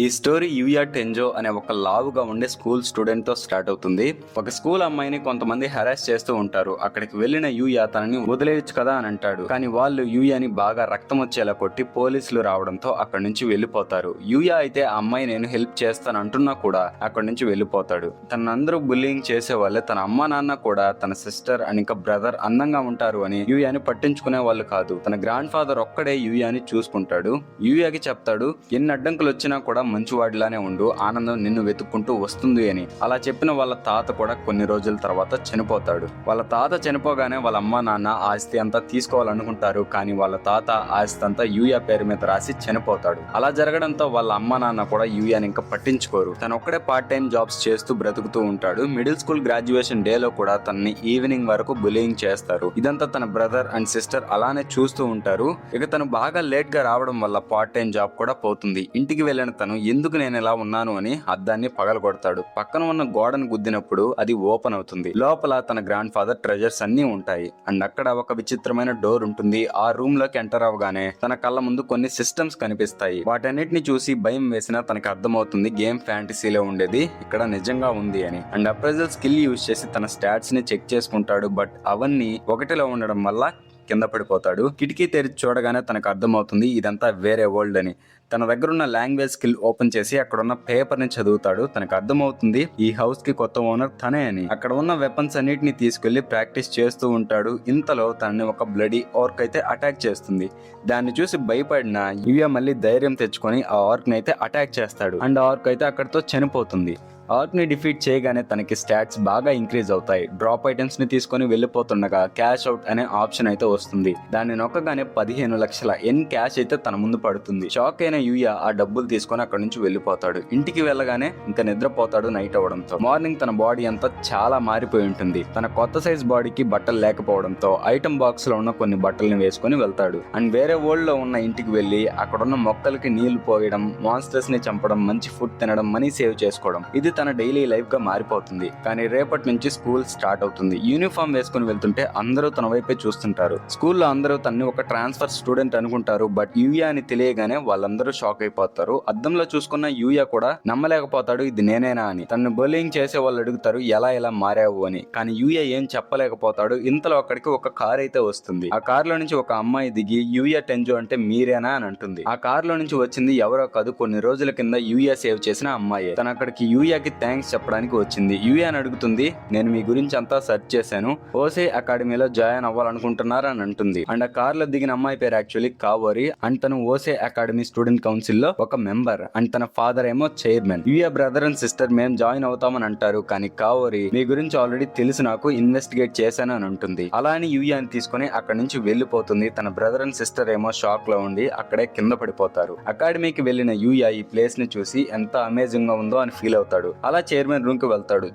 ఈ స్టోరీ యూయా టెంజో అనే ఒక లావుగా ఉండే స్కూల్ స్టూడెంట్ తో స్టార్ట్ అవుతుంది. ఒక స్కూల్ అమ్మాయిని కొంతమంది హెరాస్ చేస్తూ ఉంటారు. అక్కడికి వెళ్లిన యూయా తనని వదిలేయచ్చు కదా అని అంటాడు. కానీ వాళ్ళు యూయాని బాగా రక్తం వచ్చేలా కొట్టి పోలీసులు రావడంతో అక్కడి నుంచి వెళ్లిపోతారు. యూయా అయితే ఆ అమ్మాయి నేను హెల్ప్ చేస్తాను అంటున్నా కూడా అక్కడి నుంచి వెళ్లిపోతాడు. తనందరూ బుల్లింగ్ చేసే వాళ్ళే. తన అమ్మ నాన్న కూడా తన సిస్టర్ అండ్ ఇంకా బ్రదర్ అందంగా ఉంటారు అని యూయాని పట్టించుకునే వాళ్ళు కాదు. తన గ్రాండ్ ఫాదర్ ఒక్కడే యూయాని చూసుకుంటాడు. యూయాకి చెప్తాడు, ఎన్ని అడ్డంకులు వచ్చినా కూడా మంచివాడిలానే ఉండు, ఆనందం నిన్ను వెతుక్కుంటూ వస్తుంది అని. అలా చెప్పిన వాళ్ళ తాత కూడా కొన్ని రోజుల తర్వాత చనిపోతాడు. వాళ్ళ తాత చనిపోగానే వాళ్ళ అమ్మ నాన్న ఆస్తి అంతా తీసుకోవాలనుకుంటారు. కానీ వాళ్ళ తాత ఆస్తి అంతా యూయా పేరు మీద రాసి చనిపోతాడు. అలా జరగడంతో వాళ్ళ అమ్మ నాన్న కూడా యూయాని ఇంకా పట్టించుకోరు. తను ఒక్కడే పార్ట్ టైం జాబ్స్ చేస్తూ బ్రతుకుతూ ఉంటాడు. మిడిల్ స్కూల్ గ్రాడ్యుయేషన్ డే లో కూడా తనని ఈవినింగ్ వరకు బులింగ్ చేస్తారు. ఇదంతా తన బ్రదర్ అండ్ సిస్టర్ అలానే చూస్తూ ఉంటారు. ఇక తను బాగా లేట్ గా రావడం వల్ల పార్ట్ టైం జాబ్ కూడా పోతుంది. ఇంటికి వెళ్ళిన తను ఎందుకు నేను ఇలా ఉన్నాను అని అద్దాన్ని పగలగొడతాడు. పక్కన ఉన్న గోడను గుద్దినప్పుడు అది ఓపెన్ అవుతుంది. లోపల తన గ్రాండ్ ఫాదర్ ట్రెజర్స్ అన్ని ఉంటాయి. అండ్ అక్కడ ఒక విచిత్రమైన డోర్ ఉంటుంది. ఆ రూమ్ లోకి ఎంటర్ అవగానే తన కళ్ళ ముందు కొన్ని సిస్టమ్స్ కనిపిస్తాయి. వాటన్నిటిని చూసి భయం వేసినా తనకి అర్థమవుతుంది గేమ్ ఫ్యాంటసీలో ఉండేది ఇక్కడ నిజంగా ఉంది అని. అండ్ అప్రైజల్ స్కిల్ యూజ్ చేసి తన స్టాట్స్ ని చెక్ చేసుకుంటాడు. బట్ అవన్నీ ఒకటిలో ఉండడం వల్ల కింద పడిపోతాడు. కిటికీ తెరిచి చూడగానే తనకు అర్థమవుతుంది ఇదంతా వేరే వరల్డ్ అని. తన దగ్గర ఉన్న లాంగ్వేజ్ స్కిల్ ఓపెన్ చేసి అక్కడ ఉన్న పేపర్ ని చదువుతాడు. తనకు అర్థమవుతుంది ఈ హౌస్ కి కొత్త ఓనర్ తనే అని. అక్కడ ఉన్న వెపన్స్ అన్నిటిని తీసుకెళ్లి ప్రాక్టీస్ చేస్తూ ఉంటాడు. ఇంతలో తనని ఒక బ్లడీ ఆర్క్ అయితే అటాక్ చేస్తుంది. దాన్ని చూసి భయపడిన యూయా మళ్ళీ ధైర్యం తెచ్చుకొని ఆ ఆర్క్ ని అయితే అటాక్ చేస్తాడు. అండ్ ఆర్క్ అయితే అక్కడితో చనిపోతుంది. ఆర్క్ ని డిఫీట్ చేయగానే తనకి స్టాట్స్ బాగా ఇంక్రీజ్ అవుతాయి. డ్రాప్ ఐటమ్స్ ని తీసుకొని వెళ్లిపోతుండగా క్యాష్ అవుట్ అనే ఆప్షన్ అయితే వస్తుంది. దాన్ని నొక్కగానే 15 లక్షల ఎన్ క్యాష్ అయితే తన ముందు పడుతుంది. షాక్ అయిన యూయా ఆ డబ్బులు తీసుకొని అక్కడి నుంచి వెళ్లిపోతాడు. ఇంటికి వెళ్ళగానే ఇంకా నిద్రపోతాడు నైట్ అవడంతో. మార్నింగ్ తన బాడీ అంతా చాలా మారిపోయి ఉంటుంది. తన కొత్త సైజ్ బాడీకి బట్టలు లేకపోవడంతో ఐటమ్ బాక్స్ లో ఉన్న కొన్ని బట్టల్ని వేసుకుని వెళ్తాడు. అండ్ వేరే వరల్డ్ లో ఉన్న ఇంటికి వెళ్లి అక్కడున్న మొక్కలకి నీళ్లు పోయడం, మాన్స్టర్స్ ని చంపడం, మంచి ఫుడ్ తినడం, మనీ సేవ్ చేసుకోవడం, ఇది తన డైలీ లైఫ్ గా మారిపోతుంది. కానీ రేపటి నుంచి స్కూల్ స్టార్ట్ అవుతుంది. యూనిఫామ్ వేసుకుని వెళ్తుంటే అందరూ తన వైపే చూస్తుంటారు. స్కూల్లో అందరూ తన్ని ఒక ట్రాన్స్ఫర్ స్టూడెంట్ అనుకుంటారు. బట్ యూయా అని తెలియగానే వాళ్ళందరూ షాక్ అయిపోతారు. అద్దంలో చూసుకున్న యూయా కూడా నమ్మలేకపోతాడు ఇది నేనేనా అని. తనను బుల్లింగ్ చేసే వాళ్ళు అడుగుతారు ఎలా మారావు అని. కానీ యూయా ఏం చెప్పలేకపోతాడు. ఇంతలో అక్కడికి ఒక కార్ అయితే వస్తుంది. ఆ కార్ లో నుంచి ఒక అమ్మాయి దిగి యూయా టెంజో అంటే మీరేనా అని అంటుంది. ఆ కార్ లో నుంచి వచ్చింది ఎవరో కాదు, కొన్ని రోజుల కింద యూయా సేవ్ చేసిన అమ్మాయి. తన అక్కడికి యూయాకి థ్యాంక్స్ చెప్పడానికి వచ్చింది. యూయా అని అడుగుతుంది, నేను మీ గురించి అంతా సెర్చ్ చేశాను, ఓసే అకాడమీలో జాయిన్ అవ్వాలనుకుంటున్నారా అని అంటుంది. అండ్ ఆ కార్ లో దిగిన అమ్మాయి పేరు యాక్చువల్లీ కావోరి. అండ్ తను ఓసే అకాడమీ స్టూడెంట్ కౌన్సిల్ లో ఒక మెంబర్. అండ్ తన ఫాదర్ ఏమో చైర్మన్. యూయా బ్రదర్ అండ్ సిస్టర్ మేము జాయిన్ అవుతామని అంటారు. కానీ కావోరి మీ గురించి ఆల్రెడీ తెలుసు, నాకు ఇన్వెస్టిగేట్ చేశాను అని అంటుంది. అలా అని యూయాని తీసుకుని అక్కడి నుంచి వెళ్లిపోతుంది. తన బ్రదర్ అండ్ సిస్టర్ ఏమో షాక్ లో ఉండి అక్కడే కింద పడిపోతారు. అకాడమీకి వెళ్లిన యూయా ఈ ప్లేస్ ని చూసి ఎంత అమేజింగ్ గా ఉందో అని ఫీల్ అవుతాడు. అలా చైర్మన్ రూమ్ కి వెళ్తాడు.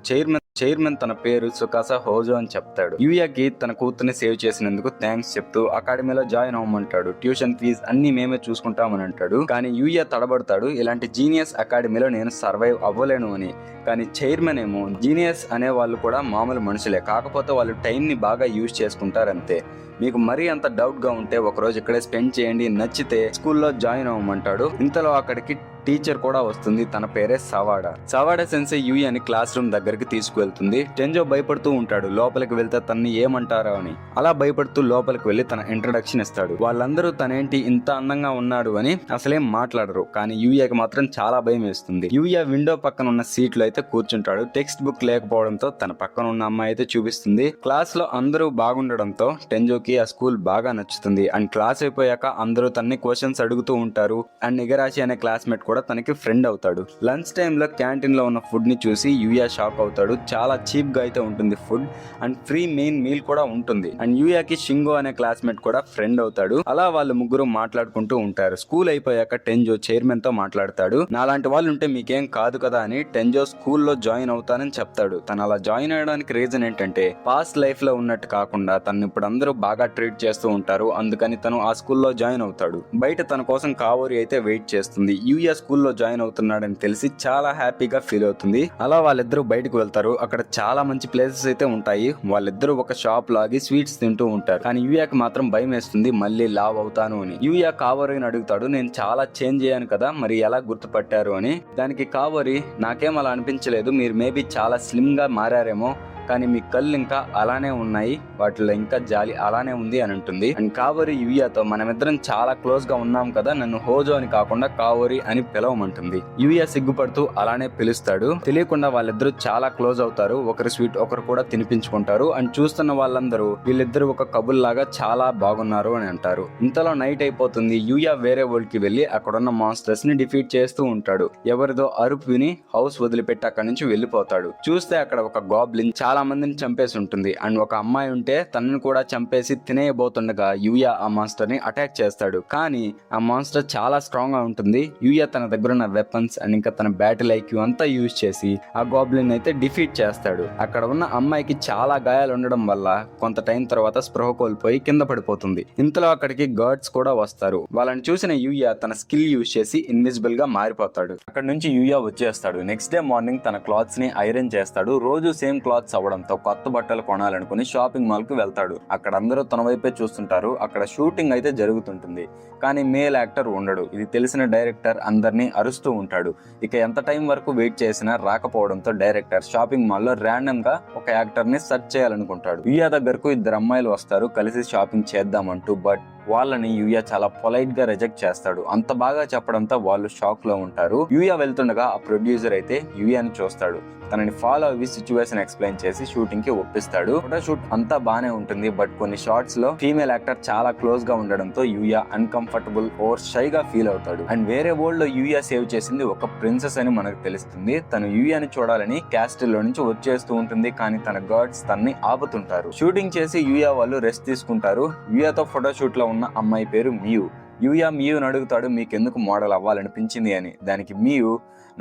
చైర్మన్ తన పేరు సుకాసా హోజో అని చెప్తాడు. యూయాకి తన కూతుర్ని సేవ్ చేసినందుకు థ్యాంక్స్ చెప్తూ అకాడమీలో జాయిన్ అవ్వమంటాడు. ట్యూషన్ ఫీజు అన్ని మేమే చూసుకుంటామని అంటాడు. కానీ యూయా తడబడతాడు, ఇలాంటి జీనియస్ అకాడమీలో నేను సర్వైవ్ అవ్వలేను అని. కానీ చైర్మన్ ఏమో జీనియస్ అనే వాళ్ళు కూడా మామూలు మనుషులే, కాకపోతే వాళ్ళు టైం ని బాగా యూజ్ చేసుకుంటారు అంతే. మీకు మరీ అంత డౌట్ గా ఉంటే ఒకరోజు ఇక్కడే స్పెండ్ చేయండి, నచ్చితే స్కూల్లో జాయిన్ అవ్వమంటాడు. ఇంతలో అక్కడికి టీచర్ కూడా వస్తుంది. తన పేరే సవాడా సెన్సే యూయాని క్లాస్ రూమ్ దగ్గరికి తీసుకువెళ్తుంది. టెంజో భయపడుతూ ఉంటాడు. లోపలికి వెళ్తే తన్ని ఏమంటారో అని. అలా భయపడుతూ లోపలికి వెళ్లి తన ఇంట్రడక్షన్ ఇస్తాడు. వాళ్ళందరూ తనేంటి ఇంత అందంగా ఉన్నాడు అని అసలేం మాట్లాడరు. కానీ యూయాకి మాత్రం చాలా భయం వేస్తుంది. యూయా విండో పక్కన ఉన్న సీట్లో అయితే కూర్చుంటాడు. టెక్స్ట్ బుక్ లేకపోవడంతో తన పక్కన ఉన్న అమ్మాయి అయితే చూపిస్తుంది. క్లాస్ లో అందరూ బాగుండడంతో టెంజోకి ఆ స్కూల్ బాగా నచ్చుతుంది. అండ్ క్లాస్ అయిపోయాక అందరూ తన్ని క్వశ్చన్స్ అడుగుతూ ఉంటారు. అండ్ ఇగరాషి అనే క్లాస్మేట్ కూడా తనకి ఫ్రెండ్ అవుతాడు. లంచ్ టైమ్ లో క్యాంటీన్ లో ఉన్న ఫుడ్ ని చూసి యూయా షాక్ అవుతాడు. చాలా చీప్ గా అయితే ఉంటుంది food. And free main meal కూడా ఉంటుంది. అండ్ యూయాకి షింగో అనే క్లాస్మేట్ కూడా ఫ్రెండ్ అవుతాడు. అలా వాళ్ళు ముగ్గురు మాట్లాడుకుంటూ ఉంటారు. స్కూల్ అయిపోయాక టెంజో చైర్మన్ తో మాట్లాడతాడు. నాలాంటి వాళ్ళు ఉంటే మీకేం కాదు కదా అని. టెంజో స్కూల్లో జాయిన్ అవుతానని చెప్తాడు. తను అలా జాయిన్ అయ్యడానికి రీజన్ ఏంటంటే పాస్ట్ లైఫ్ లో ఉన్నట్టు కాకుండా తను ఇప్పుడు అందరూ బాగా ట్రీట్ చేస్తూ ఉంటారు. అందుకని తను ఆ స్కూల్లో జాయిన్ అవుతాడు. బయట తన కోసం కావోరి అయితే వెయిట్ చేస్తుంది. యూయా స్కూల్లో జాయిన్ అవుతున్నాడని తెలిసి చాలా హ్యాపీగా ఫీల్ అవుతుంది. అలా వాళ్ళిద్దరూ బయటకు వెళ్తారు. అక్కడ చాలా మంచి ప్లేసెస్ అయితే ఉంటాయి. వాళ్ళిద్దరూ ఒక షాప్ లాగి స్వీట్స్ తింటూ ఉంటారు. కానీ యూయాకి మాత్రం భయం వేస్తుంది మళ్ళీ లావ్ అవుతాను అని. యూయా కావోరిని అడుగుతాడు, నేను చాలా చేంజ్ అయ్యాను కదా, మరి ఎలా గుర్తుపట్టారు అని. దానికి కావోరి, నాకేం అలా అనిపించలేదు, మీరు మేబీ చాలా స్లిమ్ గా మారారేమో, కానీ మీ కళ్ళు ఇంకా అలానే ఉన్నాయి, వాటిలో ఇంకా జాలి అలానే ఉంది అని అంటుంది. అండ్ కావోరి యూయాతో, మనమిద్దరం చాలా క్లోజ్ గా ఉన్నాం కదా, నన్ను హోజో అని కాకుండా కావోరి అని పిలవమంటుంది. యూయా సిగ్గుపడుతూ అలానే పిలుస్తాడు. తెలియకుండా వాళ్ళిద్దరూ చాలా క్లోజ్ అవుతారు. ఒకరి స్వీట్ ఒకరు కూడా తినిపించుకుంటారు. అండ్ చూస్తున్న వాళ్ళందరూ వీళ్ళిద్దరూ ఒక కబుల్ లాగా చాలా బాగున్నారు అని అంటారు. ఇంతలో నైట్ అయిపోతుంది. యూయా వేరే వరల్డ్ కి వెళ్లి అక్కడున్న మాన్స్టర్స్ ని డిఫీట్ చేస్తూ ఉంటాడు. ఎవరిదో అరుపు విని హౌస్ వదిలిపెట్టి అక్కడి నుంచి వెళ్లిపోతాడు. చూస్తే అక్కడ ఒక గాబ్లిన్ చాలా మందిని చంపేసి ఉంటుంది. అండ్ ఒక అమ్మాయి ఉంటే తనను కూడా చంపేసి తినేయబోతుండగా యూయా ఆ మాన్స్టర్ ని అటాక్ చేస్తాడు. కానీ ఆ మాన్స్టర్ చాలా స్ట్రాంగ్ గా ఉంటుంది. యూయా తన దగ్గర ఉన్న వెపన్స్ అండ్ ఇంకా తన బ్యాటిల్ ఐక్యూ అంతా యూజ్ చేసి ఆ గాబ్లిన్ అయితే డిఫీట్ చేస్తాడు. అక్కడ ఉన్న అమ్మాయికి చాలా గాయాలు ఉండడం వల్ల కొంత టైం తర్వాత స్పృహ కోల్పోయి కింద పడిపోతుంది. ఇంతలో అక్కడికి గార్డ్స్ కూడా వస్తారు. వాళ్ళని చూసిన యూయా తన స్కిల్ యూజ్ చేసి ఇన్విజిబుల్ గా మారిపోతాడు. అక్కడ నుంచి యూయా వచ్చేస్తాడు. నెక్స్ట్ డే మార్నింగ్ తన క్లాత్స్ ని ఐరన్ చేస్తాడు. రోజు సేమ్ క్లాత్స్ అవడంతో కొత్త బట్టలు కొనాలనుకుని షాపింగ్ మాల్ కు వెళ్తాడు. అక్కడ అందరూ తన వైపే చూస్తుంటారు. అక్కడ షూటింగ్ అయితే జరుగుతుంటుంది. కానీ మేల్ యాక్టర్ ఉండడు. ఇది తెలిసిన డైరెక్టర్ అందరినీ అరుస్తూ ఉంటాడు. ఇక ఎంత టైం వరకు వెయిట్ చేసినా రాకపోవడంతో డైరెక్టర్ షాపింగ్ మాల్ లో ర్యాండమ్ గా ఒక యాక్టర్ ని సెర్చ్ చేయాలనుకుంటాడు. యూయా దగ్గరకు ఇద్దరు అమ్మాయిలు వస్తారు కలిసి షాపింగ్ చేద్దామంటూ. బట్ వాళ్ళని యూయా చాలా పొలైట్ గా రిజెక్ట్ చేస్తాడు. అంత బాగా చెప్పడంతో వాళ్ళు షాక్ లో ఉంటారు. యూయా వెళ్తుండగా ఆ ప్రొడ్యూసర్ అయితే యూయాని చూస్తాడు. తనని ఫాలో అయ్యి సిచ్యువేషన్ ఎక్స్ప్లెయిన్ చేసి షూటింగ్ కి ఒప్పిస్తాడు. ఫోటో షూట్ అంతా బానే ఉంటుంది. బట్ కొన్ని షార్ట్స్ లో ఫీమేల్ యాక్టర్ చాలా క్లోజ్ గా ఉండడంతో యూయా అన్కంఫర్టబుల్ ఓర్ షై గా ఫీల్ అవుతాడు. అండ్ వేరే వరల్డ్ లో యూయా సేవ్ చేసింది ఒక ప్రిన్సెస్ అని మనకు తెలుస్తుంది. తను యూయాని చూడాలని క్యాస్టిల్ లో నుంచి వచ్చేస్తూ ఉంటుంది. కానీ తన గార్డ్స్ తనని ఆపుతుంటారు. షూటింగ్ చేసి యూయా వాళ్ళు రెస్ట్ తీసుకుంటారు. యూయాతో ఫోటో షూట్ లో ఉన్న అమ్మాయి పేరు మియు. యూయా మియుని అడుగుతాడు, మీకెందుకు మోడల్ అవ్వాలనిపించింది అని. దానికి మియు,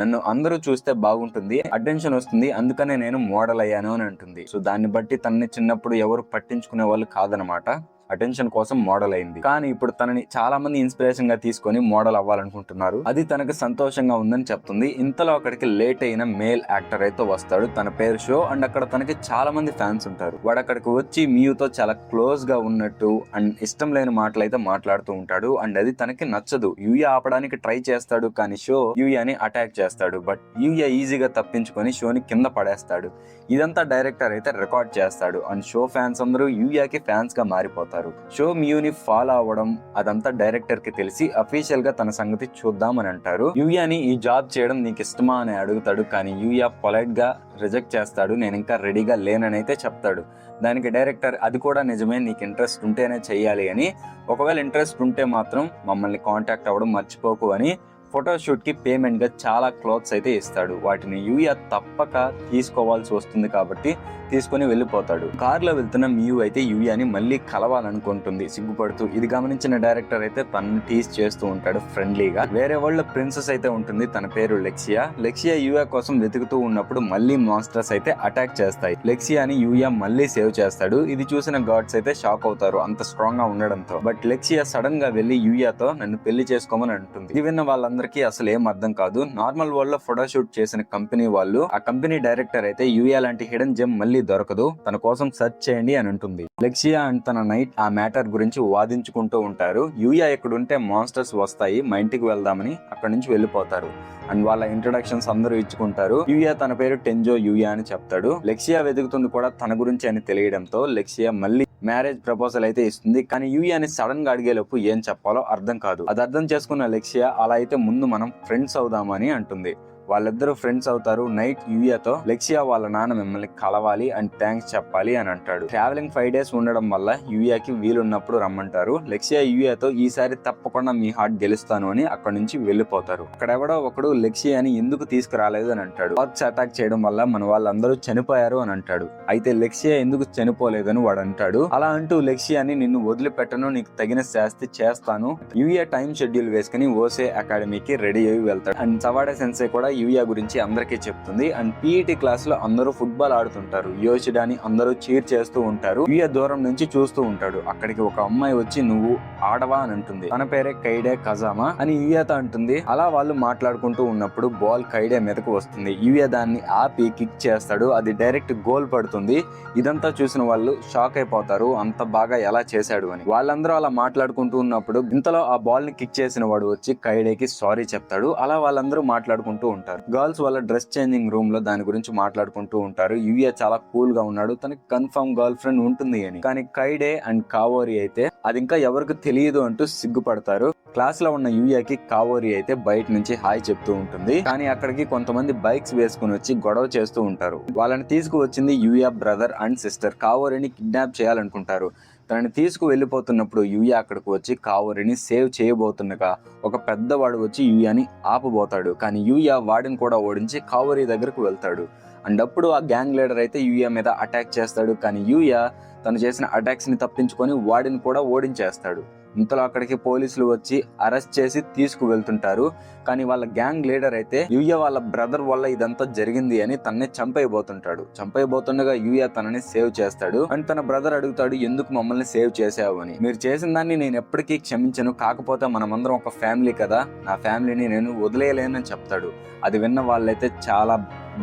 నన్ను అందరూ చూస్తే బాగుంటుంది, అటెన్షన్ వస్తుంది, అందుకనే నేను మోడల్ అయ్యాను అని అంటుంది. సో దాన్ని బట్టి తనని చిన్నప్పుడు ఎవరు పట్టించుకునే వాళ్ళు కాదనమాట. అటెన్షన్ కోసం మోడల్ అయింది. కానీ ఇప్పుడు తనని చాలా మంది ఇన్స్పిరేషన్ గా తీసుకొని మోడల్ అవ్వాలనుకుంటున్నారు. అది తనకు సంతోషంగా ఉందని చెప్తుంది. ఇంతలో అక్కడికి లేట్ అయిన మేల్ యాక్టర్ అయితే వస్తాడు. తన పేరు షో. అండ్ అక్కడ తనకి చాలా మంది ఫ్యాన్స్ ఉంటారు. వాడు అక్కడికి వచ్చి మియుతో చాలా క్లోజ్ గా ఉన్నట్టు అండ్ ఇష్టం లేని మాటలు అయితే మాట్లాడుతూ ఉంటాడు. అండ్ అది తనకి నచ్చదు. యూయా ఆపడానికి ట్రై చేస్తాడు. కానీ షో యూయాని అటాక్ చేస్తాడు. బట్ యూయా ఈజీగా తప్పించుకొని షోని కింద పడేస్తాడు. ఇదంతా డైరెక్టర్ అయితే రికార్డ్ చేస్తాడు. అండ్ షో ఫ్యాన్స్ అందరూ యూయాకి ఫ్యాన్స్ గా మారిపోతారు. షో మియుని ఫాలో అవ్వడం అదంతా డైరెక్టర్ కి తెలిసి అఫీషియల్ గా తన సంగతి చూద్దామని అంటారు. యూయాని ఈ జాబ్ చేయడం నీకు ఇష్టమా అని అడుగుతాడు. కానీ యూయా పొలైట్ గా రిజెక్ట్ చేస్తాడు. నేను ఇంకా రెడీగా లేనని అయితే చెప్తాడు. దానికి డైరెక్టర్, అది కూడా నిజమే, నీకు ఇంట్రెస్ట్ ఉంటేనే చెయ్యాలి అని, ఒకవేళ ఇంట్రెస్ట్ ఉంటే మాత్రం మమ్మల్ని కాంటాక్ట్ అవ్వడం మర్చిపోకు అని ఫోటోషూట్ కి పేమెంట్ గా చాలా క్లాత్స్ అయితే ఇస్తాడు. వాటిని యూయా తప్పక తీసుకోవాల్సి వస్తుంది కాబట్టి తీసుకుని వెళ్ళిపోతాడు. కారులో వెళ్తున్న మియు అయితే యూయాని మళ్ళీ కలవాలనుకుంటుంది సిగ్గుపడుతూ. ఇది గమనించిన డైరెక్టర్ అయితే తనని టీజ్ చేస్తూ ఉంటాడు ఫ్రెండ్లీగా. వేరే వాళ్ళ ప్రిన్సెస్ అయితే ఉంటుంది. తన పేరు లెక్సియా. లెక్సియా యూయా కోసం వెతుకుతూ ఉన్నప్పుడు మళ్ళీ మాన్స్టర్స్ అయితే అటాక్ చేస్తాయి. లెక్సియాని యూయా మళ్ళీ సేవ్ చేస్తాడు. ఇది చూసిన గాడ్స్ అయితే షాక్ అవుతారు అంత స్ట్రాంగ్ గా ఉండడంతో. బట్ లెక్సియా సడన్ గా వెళ్లి యూయాతో నన్ను పెళ్లి చేసుకోమని అంటుంది. ఇది విన్న వాళ్ళందరికీ అసలు ఏం అర్థం కాదు. నార్మల్ వరల్డ్ లో ఫోటోషూట్ చేసిన కంపెనీ వాళ్ళు, ఆ కంపెనీ డైరెక్టర్ అయితే యూయా లాంటి హిడెన్ జెమ్ మళ్ళీ దొరకదు, తన కోసం సెర్చ్ చేయండి అని అంటుంది. లెక్సియా అండ్ తన నైట్ ఆ మ్యాటర్ గురించి వాదించుకుంటూ ఉంటారు. యూయా ఎక్కడుంటే మాన్స్టర్స్ వస్తాయి, మా ఇంటికి వెళ్దామని అక్కడ నుంచి వెళ్ళిపోతారు. అండ్ వాళ్ళ ఇంట్రొడక్షన్స్ అందరూ ఇచ్చుకుంటారు. యూయా తన పేరు టెంజో యూయా అని చెప్తాడు. లెక్సియా వెతుకుతుంది కూడా తన గురించి అని తెలియడంతో లెక్సియా మళ్ళీ మ్యారేజ్ ప్రపోజల్ అయితే ఇస్తుంది. కానీ యూయాని సడన్ గా అడిగేలోపు ఏం చెప్పాలో అర్థం కాదు. అది అర్థం చేసుకున్న లెక్సియా, అలా అయితే ముందు మనం ఫ్రెండ్స్ అవుదామని అంటుంది. వాళ్ళిద్దరూ ఫ్రెండ్స్ అవుతారు. నైట్ యూయాతో, లెక్సియా వాళ్ళ నాన్న మిమ్మల్ని కలవాలి అండ్ థ్యాంక్స్ చెప్పాలి అని అంటాడు. ట్రావెలింగ్ 5 days ఉండడం వల్ల యూయాకి వీలున్నప్పుడు రమ్మంటారు. లెక్సియా యూయాతో, ఈసారి తప్పకుండా మీ హార్ట్ గెలుస్తాను అని అక్కడ నుంచి వెళ్ళిపోతారు. అక్కడ ఎవడో ఒకడు లెక్సియాని ఎందుకు తీసుకురాలేదు అని అంటాడు. బాక్స్ అటాక్ చేయడం వల్ల మన వాళ్ళందరూ చనిపోయారు అని అంటాడు. అయితే లెక్సియా ఎందుకు చనిపోలేదని వాడు అంటాడు. అలా అంటూ లెక్సియాని నిన్ను వదిలిపెట్టను, నీకు తగిన శాస్తి చేస్తాను. యూయా టైం షెడ్యూల్ వేసుకుని ఓసే అకాడమీకి రెడీ అయ్యి వెళ్తాడు. అండ్ సవాడే సెన్సే కూడా యూయా గురించి అందరికీ చెప్తుంది. అండ్ పీఈటీ క్లాస్ లో అందరూ ఫుట్బాల్ ఆడుతుంటారు. యోషిడాని అందరూ చీర్ చేస్తూ ఉంటారు. యూయా దూరం నుంచి చూస్తూ ఉంటాడు. అక్కడికి ఒక అమ్మాయి వచ్చి నువ్వు ఆడవా అని అంటుంది. తన పేరే కైడే కజామా అని యూయాతో అంటుంది. అలా వాళ్ళు మాట్లాడుకుంటూ ఉన్నప్పుడు బాల్ కైడే మీదకు వస్తుంది. యూయా దాన్ని ఆపి కిక్ చేస్తాడు. అది డైరెక్ట్ గోల్ పడుతుంది. ఇదంతా చూసిన వాళ్ళు షాక్ అయిపోతారు, అంత బాగా ఎలా చేశాడు అని. వాళ్ళందరూ అలా మాట్లాడుకుంటూ ఉన్నప్పుడు ఇంతలో ఆ బాల్ ని కిక్ చేసిన వాడు వచ్చి కైడేకి సారీ చెప్తాడు. అలా వాళ్ళందరూ మాట్లాడుకుంటూ ఉంటారు. గర్ల్స్ వాళ్ళ డ్రెస్ చేంజింగ్ రూమ్ లో దాని గురించి మాట్లాడుకుంటూ ఉంటారు. యూయా చాలా కూల్ గా ఉన్నాడు, తనకి కన్ఫర్మ్ గర్ల్ ఫ్రెండ్ ఉంటుంది అని. కానీ కైడే అండ్ కావోరి అయితే అది ఇంకా ఎవరికి తెలియదు అంటూ సిగ్గుపడతారు. క్లాస్ లో ఉన్న యూయాకి కావోరి అయితే బయట నుంచి హాయ్ చెప్తూ ఉంటుంది. కానీ అక్కడికి కొంతమంది బైక్స్ వేసుకుని వచ్చి గొడవ చేస్తూ ఉంటారు. వాళ్ళని తీసుకువచ్చింది యూయా బ్రదర్ అండ్ సిస్టర్. కావోరిని కిడ్నాప్ చేయాలనుకుంటారు. తనని తీసుకు వెళ్ళిపోతున్నప్పుడు యూయా అక్కడికి వచ్చి కావోరిని సేవ్ చేయబోతుండగా ఒక పెద్దవాడు వచ్చి యూయాని ఆపబోతాడు. కానీ యూయా వాడిని కూడా ఓడించి కావోరి దగ్గరకు వెళ్తాడు. అండ్ అప్పుడు ఆ గ్యాంగ్ లీడర్ అయితే యూయా మీద అటాక్ చేస్తాడు. కానీ యూయా తను చేసిన అటాక్స్ ని తప్పించుకొని వాడిని కూడా ఓడించేస్తాడు. ఇంతలో అక్కడికి పోలీసులు వచ్చి అరెస్ట్ చేసి తీసుకు వెళ్తుంటారు. కానీ వాళ్ళ గ్యాంగ్ లీడర్ అయితే యూయా వాళ్ళ బ్రదర్ వల్ల ఇదంతా జరిగింది అని తనని చంపైపోతుండగా యూయా తనని సేవ్ చేస్తాడు. అండ్ తన బ్రదర్ అడుగుతాడు, ఎందుకు మమ్మల్ని సేవ్ చేసావు అని. మీరు చేసిన దాన్ని నేను ఎప్పటికీ క్షమించను, కాకపోతే మనమందరం ఒక ఫ్యామిలీ కదా, నా ఫ్యామిలీని నేను వదిలేయలేనని చెప్తాడు. అది విన్న వాళ్ళైతే చాలా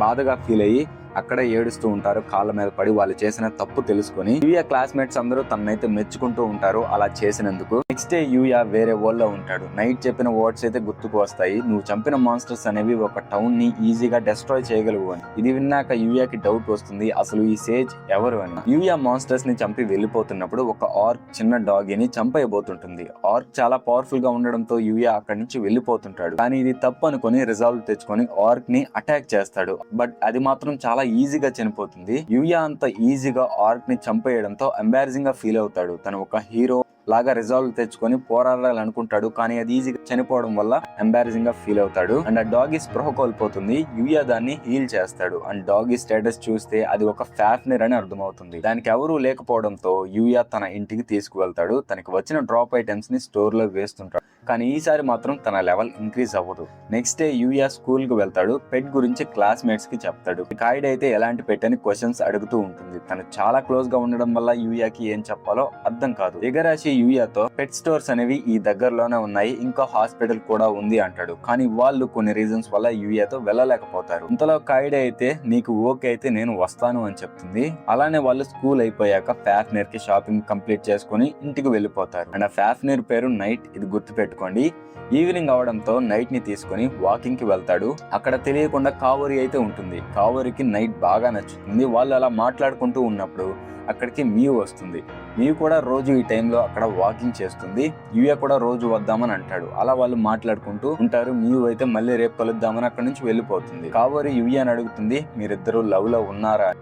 బాధగా ఫీల్ అయ్యి అక్కడే ఏడుస్తూ ఉంటారు. కాళ్ళ మీద పడి వాళ్ళు చేసిన తప్పు తెలుసుకొని యూయా క్లాస్మేట్స్ అందరూ తనైతే మెచ్చుకుంటూ ఉంటారు అలా చేసినందుకు. నెక్స్ట్ డే యూయా వేరే వరల్డ్ లో ఉంటాడు. నైట్ చెప్పిన వర్డ్స్ అయితే గుర్తుకు వస్తాయి. నువ్వు చంపిన మాన్స్టర్స్ అనేవి ఒక టౌన్ ని ఈజీగా డెస్ట్రాయ్ చేయగలవు అని. ఇది విన్నాక యూయాకి డౌట్ వస్తుంది, అసలు ఈ సేజ్ ఎవరు అని. యూయా మాన్స్టర్స్ ని చంపి వెళ్ళిపోతున్నప్పుడు ఒక ఆర్క్ చిన్న డాగీని చంపైపోతుంటుంది. ఆర్క్ చాలా పవర్ఫుల్ గా ఉండడంతో యూయా అక్కడి నుంచి వెళ్ళిపోతుంటాడు. కానీ ఇది తప్పు అనుకుని రిజాల్వ్ తెచ్చుకొని ఆర్క్ ని అటాక్ చేస్తాడు. బట్ అది మాత్రం చాలా ఈజీగా చనిపోతుంది. యూయా అంత ఈజీగా ఆర్క్ ని చంపేయడంతో ఎంబారసింగ్ గా ఫీల్ అవుతాడు. తను ఒక హీరో లాగా రిజాల్వ్ తెచ్చుకొని పోరాడాలనుకుంటాడు. కానీ అది ఈజీగా చనిపోవడం వల్ల ఎంబారసింగ్ గా ఫీల్ అవుతాడు. అండ్ ఆ డాగీ స్పృహ కోల్పోతుంది. యూయా దాన్ని హీల్ చేస్తాడు. అండ్ డాగీ స్టేటస్ చూస్తే అది ఒక ఫ్యాఫ్నర్ అని అర్థమవుతుంది. దానికి ఎవరూ లేకపోవడంతో యూయా తన ఇంటికి తీసుకువెళ్తాడు. తనకి వచ్చిన డ్రాప్ ఐటమ్స్ ని స్టోర్ లో వేస్తుంటాడు. కానీ ఈసారి మాత్రం తన లెవెల్ ఇంక్రీజ్ అవ్వదు. నెక్స్ట్ డే యూయా స్కూల్ కు వెళ్తాడు. పెట్ గురించి క్లాస్మేట్స్ కి చెప్తాడు. కాయిడ్ అయితే ఎలాంటి పెట్ అని క్వశ్చన్స్ అడుగుతూ ఉంటుంది. తను చాలా క్లోజ్ గా ఉండడం వల్ల యూయాకి ఏం చెప్పాలో అర్థం కాదు. ఇగరాషి యూయాతో పెట్ స్టోర్స్ అనేవి ఈ దగ్గరలోనే ఉన్నాయి, ఇంకా హాస్పిటల్ కూడా ఉంది అంటాడు. కానీ వాళ్ళు కొన్ని రీజన్స్ వల్ల యూయాతో వెళ్ళలేకపోతారు. ఇంతలో కాయిడ్ అయితే నీకు ఓకే అయితే నేను వస్తాను అని చెప్తుంది. అలానే వాళ్ళు స్కూల్ అయిపోయాక ఫ్యాఫ్నర్ కి షాపింగ్ కంప్లీట్ చేసుకుని ఇంటికి వెళ్ళిపోతారు. అండ్ ఆ ఫ్యాఫ్నర్ పేరు నైట్, ఇది గుర్తుపెట్టుకోండి. ఈవినింగ్ అవడంతో నైట్ ని తీసుకుని వాకింగ్ కి వెళ్తాడు. అక్కడ తెలియకుండా కావోరి అయితే ఉంటుంది. కావోరికి నైట్ బాగా నచ్చుతుంది. వాళ్ళు అలా మాట్లాడుకుంటూ ఉన్నప్పుడు అక్కడికి మియు వస్తుంది. మియు కూడా రోజు ఈ టైంలో అక్కడ వాకింగ్ చేస్తుంది. యూయా కూడా రోజు వద్దామని అంటాడు. అలా వాళ్ళు మాట్లాడుకుంటూ ఉంటారు. మియు అయితే మళ్ళీ రేపు కలుద్దామని అక్కడి నుంచి వెళ్ళిపోతుంది. కావోరి యూయాని అడుగుతుంది, మీరిద్దరూ లవ్ లో ఉన్నారా?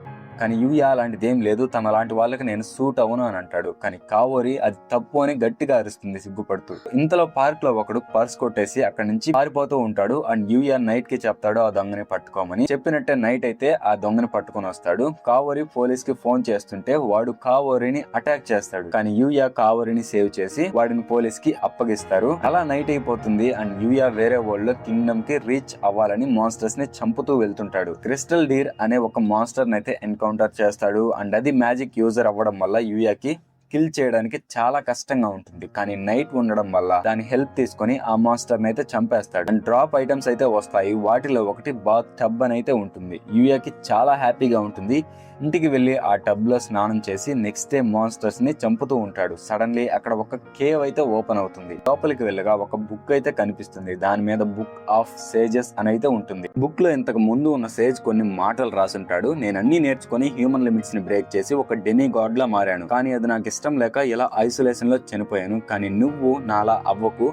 కానీ యూయా అలాంటిదేం లేదు, తన లాంటి వాళ్ళకి నేను సూట్ అవును అని అంటాడు. కానీ కావోరి అది తప్పు అని గట్టిగా అరుస్తుంది సిగ్గుపడుతూ. ఇంతలో పార్క్ లో ఒకడు పర్స్ కొట్టేసి అక్కడి నుంచి పారిపోతూ ఉంటాడు. అండ్ యూయా నైట్ కి చెప్తాడు ఆ దొంగని పట్టుకోమని. చెప్పినట్టే నైట్ అయితే ఆ దొంగని పట్టుకొని వస్తాడు. కావోరి పోలీస్ కి ఫోన్ చేస్తుంటే వాడు కావోరిని అటాక్ చేస్తాడు. కానీ యూయా కావోరిని సేవ్ చేసి వాడిని పోలీస్ కి అప్పగిస్తారు. అలా నైట్ అయిపోతుంది. అండ్ యూయా వేరే వరల్డ్ లో కింగ్డమ్ కి రీచ్ అవ్వాలని మాన్స్టర్స్ ని చంపుతూ వెళ్తుంటాడు. క్రిస్టల్ డీర్ అనే ఒక మాన్స్టర్ నైతే ఎన్కౌంటర్ చేస్తాడు. అండ్ అది మ్యాజిక్ యూజర్ అవ్వడం వల్ల యూయాకి కిల్ చేయడానికి చాలా కష్టంగా ఉంటుంది. కానీ నైట్ ఉండడం వల్ల దాని హెల్ప్ తీసుకొని ఆ మాన్స్టర్ అయితే చంపేస్తాడు. అండ్ డ్రాప్ ఐటమ్స్ అయితే వస్తాయి. వాటిలో ఒకటి బాత్ టబ్ అని అయితే ఉంటుంది. యూయాకి చాలా హ్యాపీగా ఉంటుంది. ఇంటికి వెళ్లి ఆ టబ్ లో స్నానం చేసి నెక్స్ట్ డే మాన్స్టర్స్ ని చంపుతూ ఉంటాడు. సడన్లీ అక్కడ ఒక కేవ్ అయితే ఓపెన్ అవుతుంది. లోపలికి వెళ్ళగా ఒక బుక్ అయితే కనిపిస్తుంది. దాని మీద బుక్ ఆఫ్ సేజెస్ అని అయితే ఉంటుంది. బుక్ లో ఇంతకు ముందు ఉన్న సేజ్ కొన్ని మాటలు రాసుంటాడు. నేను అన్ని నేర్చుకుని హ్యూమన్ లిమిట్స్ ని బ్రేక్ చేసి ఒక డెనీ గాడ్ లా మారాను. కానీ అది నాకు ఇష్టం లేక ఇలా ఐసోలేషన్ లో చనిపోయాను. కానీ నువ్వు నాలా అవ్వకు,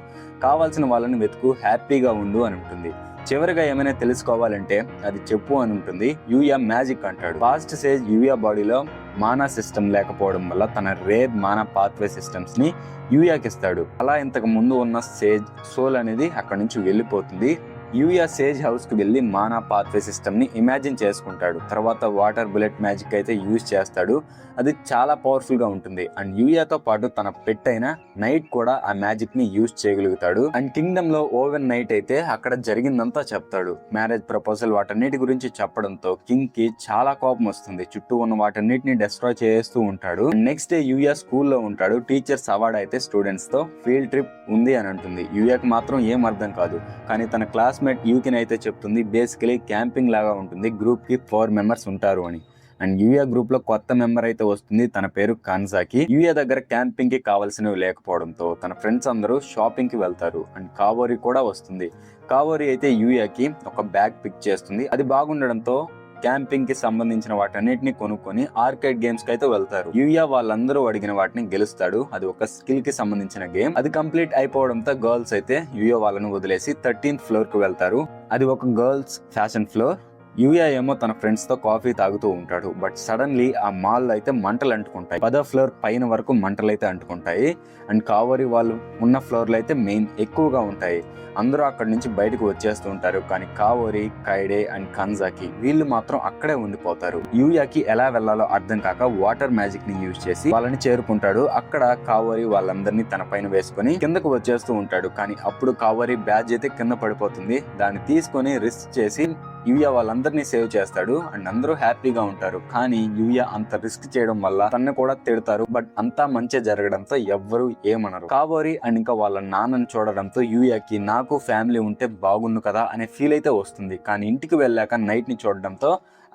కావాల్సిన వాళ్ళని వెతుకు, హ్యాపీగా ఉండు అని ఉంటుంది. చివరిగా ఏమైనా తెలుసుకోవాలంటే అది చెప్పు అని ఉంటుంది. యూయా మ్యాజిక్ అంటాడు. ఫాస్ట్ సేజ్ యూయా బాడీలో మానా సిస్టమ్ లేకపోవడం వల్ల తన రేర్ మానా పాత్వే సిస్టమ్స్ ని యూయాకి ఇస్తాడు. అలా ఇంతకు ముందు ఉన్న సేజ్ సోల్ అనేది అక్కడి నుంచి వెళ్ళిపోతుంది. యూయా సేజ్ హౌస్ కి వెళ్లి మానా పాత్వే సిస్టమ్ ని ఇమాజిన్ చేసుకుంటాడు. తర్వాత వాటర్ బుల్లెట్ మ్యాజిక్ అయితే యూజ్ చేస్తాడు. అది చాలా పవర్ఫుల్ గా ఉంటుంది. అండ్ యూయాతో పాటు తన పెట్ అయిన నైట్ కూడా ఆ మ్యాజిక్ ని యూజ్ చేయగలుగుతాడు. అండ్ కింగ్డమ్ లో ఓవెన్ నైట్ అయితే అక్కడ జరిగిందంతా చెప్తాడు. మ్యారేజ్ ప్రపోజల్ వాటన్నిటి గురించి చెప్పడంతో కింగ్ కి చాలా కోపం వస్తుంది. చుట్టూ ఉన్న వాటన్నిటిని డెస్ట్రాయ్ చేస్తూ ఉంటాడు. నెక్స్ట్ డే యూయా స్కూల్లో ఉంటాడు. టీచర్స్ అవార్డ్ అయితే స్టూడెంట్స్ తో ఫీల్డ్ ట్రిప్ ఉంది అని అంటుంది. యూయాకి మాత్రం ఏం అర్థం కాదు. కానీ తన క్లాస్మేట్ యూకిన్ అయితే చెప్తుంది బేసికలీ క్యాంపింగ్ లాగా ఉంటుంది, గ్రూప్ కి 4 మెంబర్స్ ఉంటారు అని. అండ్ యూయా గ్రూప్ లో కొత్త మెంబర్ అయితే వస్తుంది. తన పేరు కాన్సాకి. యూయా దగ్గర క్యాంపింగ్ కి కావాల్సినవి లేకపోవడంతో తన ఫ్రెండ్స్ అందరూ షాపింగ్ కి వెళ్తారు. అండ్ కావోరి కూడా వస్తుంది. కావోరి అయితే యూయాకి ఒక బ్యాగ్ పిక్ చేస్తుంది. అది బాగుండడంతో క్యాంపింగ్ కి సంబంధించిన వాటన్నిటిని కొనుక్కొని ఆర్కేడ్ గేమ్స్ కి అయితే వెళ్తారు. యూయా వాళ్ళందరూ అడిగిన వాటిని గెలుస్తాడు. అది ఒక స్కిల్ కి సంబంధించిన గేమ్. అది కంప్లీట్ అయిపోవడంతో గర్ల్స్ అయితే యూయా వాళ్ళను వదిలేసి 13th ఫ్లోర్ కు వెళ్తారు. అది ఒక గర్ల్స్ ఫ్యాషన్ ఫ్లోర్. యూయా ఏమో తన ఫ్రెండ్స్ తో కాఫీ తాగుతూ ఉంటాడు. బట్ సడన్లీ ఆ మాల్ అయితే మంటలు అంటుకుంటాయి. 10th ఫ్లోర్ పైన వరకు మంటలు అయితే అంటుకుంటాయి. అండ్ కావరి వాళ్ళు ఉన్న ఫ్లోర్లు అయితే మెయిన్ ఎక్కువగా ఉంటాయి. అందరూ అక్కడి నుంచి బయటకు వచ్చేస్తూ ఉంటారు. కానీ కావోరి, కైడే అండ్ కన్జాకి వీళ్ళు మాత్రం అక్కడే ఉండిపోతారు. యూయాకి ఎలా వెళ్లాలో అర్థం కాక వాటర్ మ్యాజిక్ ని యూజ్ చేసి వాళ్ళని చేరుకుంటాడు. అక్కడ కావోరి వాళ్ళందరినీ తన పైన వేసుకొని కిందకు వచ్చేస్తూ ఉంటాడు. కానీ అప్పుడు కావోరి బ్యాజ్ అయితే కింద పడిపోతుంది. దాన్ని తీసుకొని రిస్క్ చేసి యూయా వాళ్ళందరినీ సేవ్ చేస్తాడు. అండ్ అందరూ హ్యాపీగా ఉంటారు. కానీ యూయా అంత రిస్క్ చేయడం వల్ల తనను కూడా తిడతారు. బట్ అంతా మంచి జరగడంతో ఎవ్వరూ ఏమనరు. కావోరి అండ్ ఇంకా వాళ్ళ నాన్నని చూడడంతో యూయాకి నాకు ఫ్యామిలీ ఉంటే బాగుండు కదా అనే ఫీల్ అయితే వస్తుంది. కానీ ఇంటికి వెళ్ళాక నైట్ ని చూడడంతో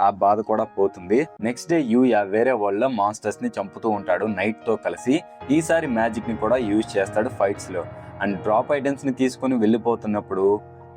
ఆ బాధ కూడా పోతుంది. నెక్స్ట్ డే యూయా వేరే వరల్డ్ లో మాన్స్టర్స్ ని చంపుతూ ఉంటాడు నైట్ తో కలిసి. ఈసారి మ్యాజిక్ ని కూడా యూజ్ చేస్తాడు ఫైట్స్ లో. అండ్ డ్రాప్ ఐటమ్స్ ని తీసుకుని వెళ్ళిపోతున్నప్పుడు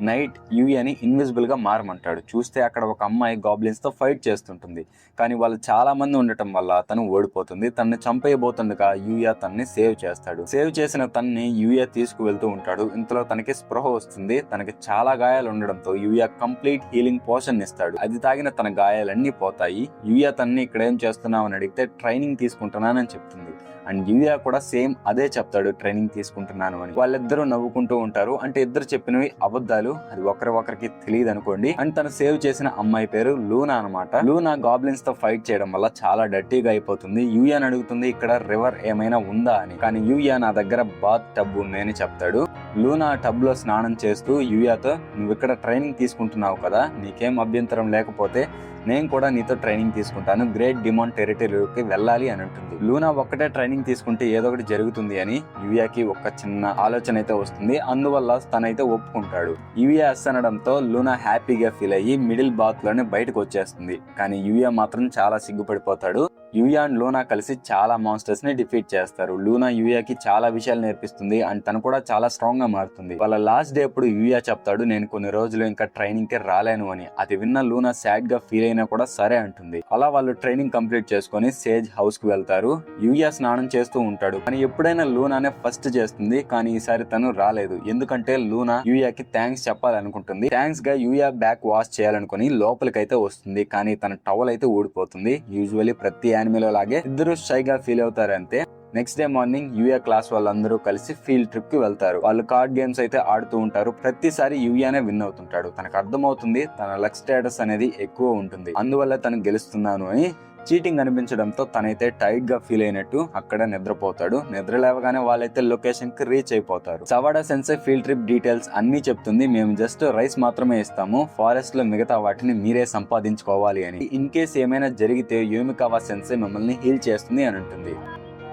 నైట్ యూయాని ఇన్విజిబుల్ గా మారమంటాడు. చూస్తే అక్కడ ఒక అమ్మాయి గాబ్లిన్స్ తో ఫైట్ చేస్తుంటుంది. కానీ వాళ్ళు చాలా మంది ఉండటం వల్ల తను ఓడిపోతుంది. తనని చంపేయబోతుండగా యూయా తనని సేవ్ చేస్తాడు. సేవ్ చేసిన తనని యూయా తీసుకువెళ్తూ ఉంటాడు. ఇంతలో తనకి స్పృహ వస్తుంది. తనకి చాలా గాయాలు ఉండడంతో యూయా కంప్లీట్ హీలింగ్ పోషన్ ఇస్తాడు. అది తాగిన తన గాయాలన్నీ పోతాయి. యూయా తనని ఇక్కడ ఏం చేస్తున్నావు అని అడిగితే ట్రైనింగ్ తీసుకుంటున్నానని చెప్తుంది. అండ్ యూయా కూడా సేమ్ అదే చెప్తాడు, ట్రైనింగ్ తీసుకుంటున్నాను అని. వాళ్ళిద్దరూ నవ్వుకుంటూ ఉంటారు. అంటే ఇద్దరు చెప్పినవి అబద్ధాలు, అది ఒకరికి తెలియదు అనుకోండి. అండ్ తను సేవ్ చేసిన అమ్మాయి పేరు లూనా అనమాట. లూనా గాబ్లిన్స్ తో ఫైట్ చేయడం వల్ల చాలా డర్టీగా అయిపోతుంది. యూయాని అడుగుతుంది ఇక్కడ రివర్ ఏమైనా ఉందా అని. కానీ యూయా నా దగ్గర బాత్ టబ్ ఉంది అని చెప్తాడు. లూనా టబ్ లో స్నానం చేస్తూ యూయాతో నువ్వు ఇక్కడ ట్రైనింగ్ తీసుకుంటున్నావు కదా, నీకేం అభ్యంతరం లేకపోతే నేను కూడా నీతో ట్రైనింగ్ తీసుకుంటాను, గ్రేట్ డిమాండ్ టెరిటరీకి వెళ్ళాలి అని అంటుంది. లూనా ఒక్కటే ట్రైనింగ్ తీసుకుంటే ఏదో ఒకటి జరుగుతుంది అని యూయాకి ఒక చిన్న ఆలోచన అయితే వస్తుంది. అందువల్ల తనైతే ఒప్పుకుంటాడు. యూయా ఎస్ అనడంతో లూనా హ్యాపీగా ఫీల్ అయ్యి మిడిల్ బాత్ లోనే బయటకు వచ్చేస్తుంది. కానీ యూయా మాత్రం చాలా సిగ్గుపడిపోతాడు. యూయా అండ్ లూనా కలిసి చాలా మాన్స్టర్స్ ని డిఫీట్ చేస్తారు. లూనా యూయాకి చాలా విషయాలు నేర్పిస్తుంది. అండ్ తను కూడా చాలా స్ట్రాంగ్ గా మారుతుంది. వాళ్ళ లాస్ట్ డే అప్పుడు యూయా చెప్తాడు నేను కొన్ని రోజులు ఇంకా ట్రైనింగ్ కి రాలేను అని. అది విన్న లూనా సాడ్ గా ఫీల్ అయినా కూడా సరే అంటుంది. అలా వాళ్ళు ట్రైనింగ్ కంప్లీట్ చేసుకుని సేజ్ హౌస్ కి వెళ్తారు. యూయా స్నానం చేస్తూ ఉంటాడు. కానీ ఎప్పుడైనా లూనానే ఫస్ట్ చేస్తుంది. కానీ ఈసారి తను రాలేదు. ఎందుకంటే లూనా యూయాకి థ్యాంక్స్ చెప్పాలనుకుంటుంది. థ్యాంక్స్ గా యూయా బ్యాక్ వాష్ చేయాలనుకుని లోపలికైతే వస్తుంది. కానీ తన టవల్ అయితే ఊడిపోతుంది. యూజువల్లీ ప్రతి యానిమేలో లాగే ఇద్దరు షైగా ఫీల్ అవుతారు అంతే. నెక్స్ట్ డే మార్నింగ్ యూయా క్లాస్ వాళ్ళందరూ కలిసి ఫీల్డ్ ట్రిప్ కి వెళ్తారు. వాళ్ళు కార్డ్ గేమ్స్ అయితే ఆడుతూ ఉంటారు. ప్రతిసారి యూయానే విన్ అవుతుంటాడు. తనకు అర్థమవుతుంది తన లక్ స్టేటస్ అనేది ఎక్కువ ఉంటుంది, అందువల్ల తను గెలుస్తున్నాను అని. చీటింగ్ అనిపించడంతో తనైతే టైట్ గా ఫీల్ అయినట్టు అక్కడ నిద్రపోతాడు. నిద్ర లేవగానే వాళ్ళైతే లొకేషన్ కి రీచ్ అయిపోతారు. సవాడా సెన్సే ఫీల్డ్ ట్రిప్ డీటెయిల్స్ అన్ని చెప్తుంది. మేము జస్ట్ రైస్ మాత్రమే ఇస్తాము, ఫారెస్ట్ లో మిగతా వాటిని మీరే సంపాదించుకోవాలి అని. ఇన్ కేస్ ఏమైనా జరిగితే యూమికావా సెన్సే మిమ్మల్ని హీల్ చేస్తుంది అని ఉంటుంది.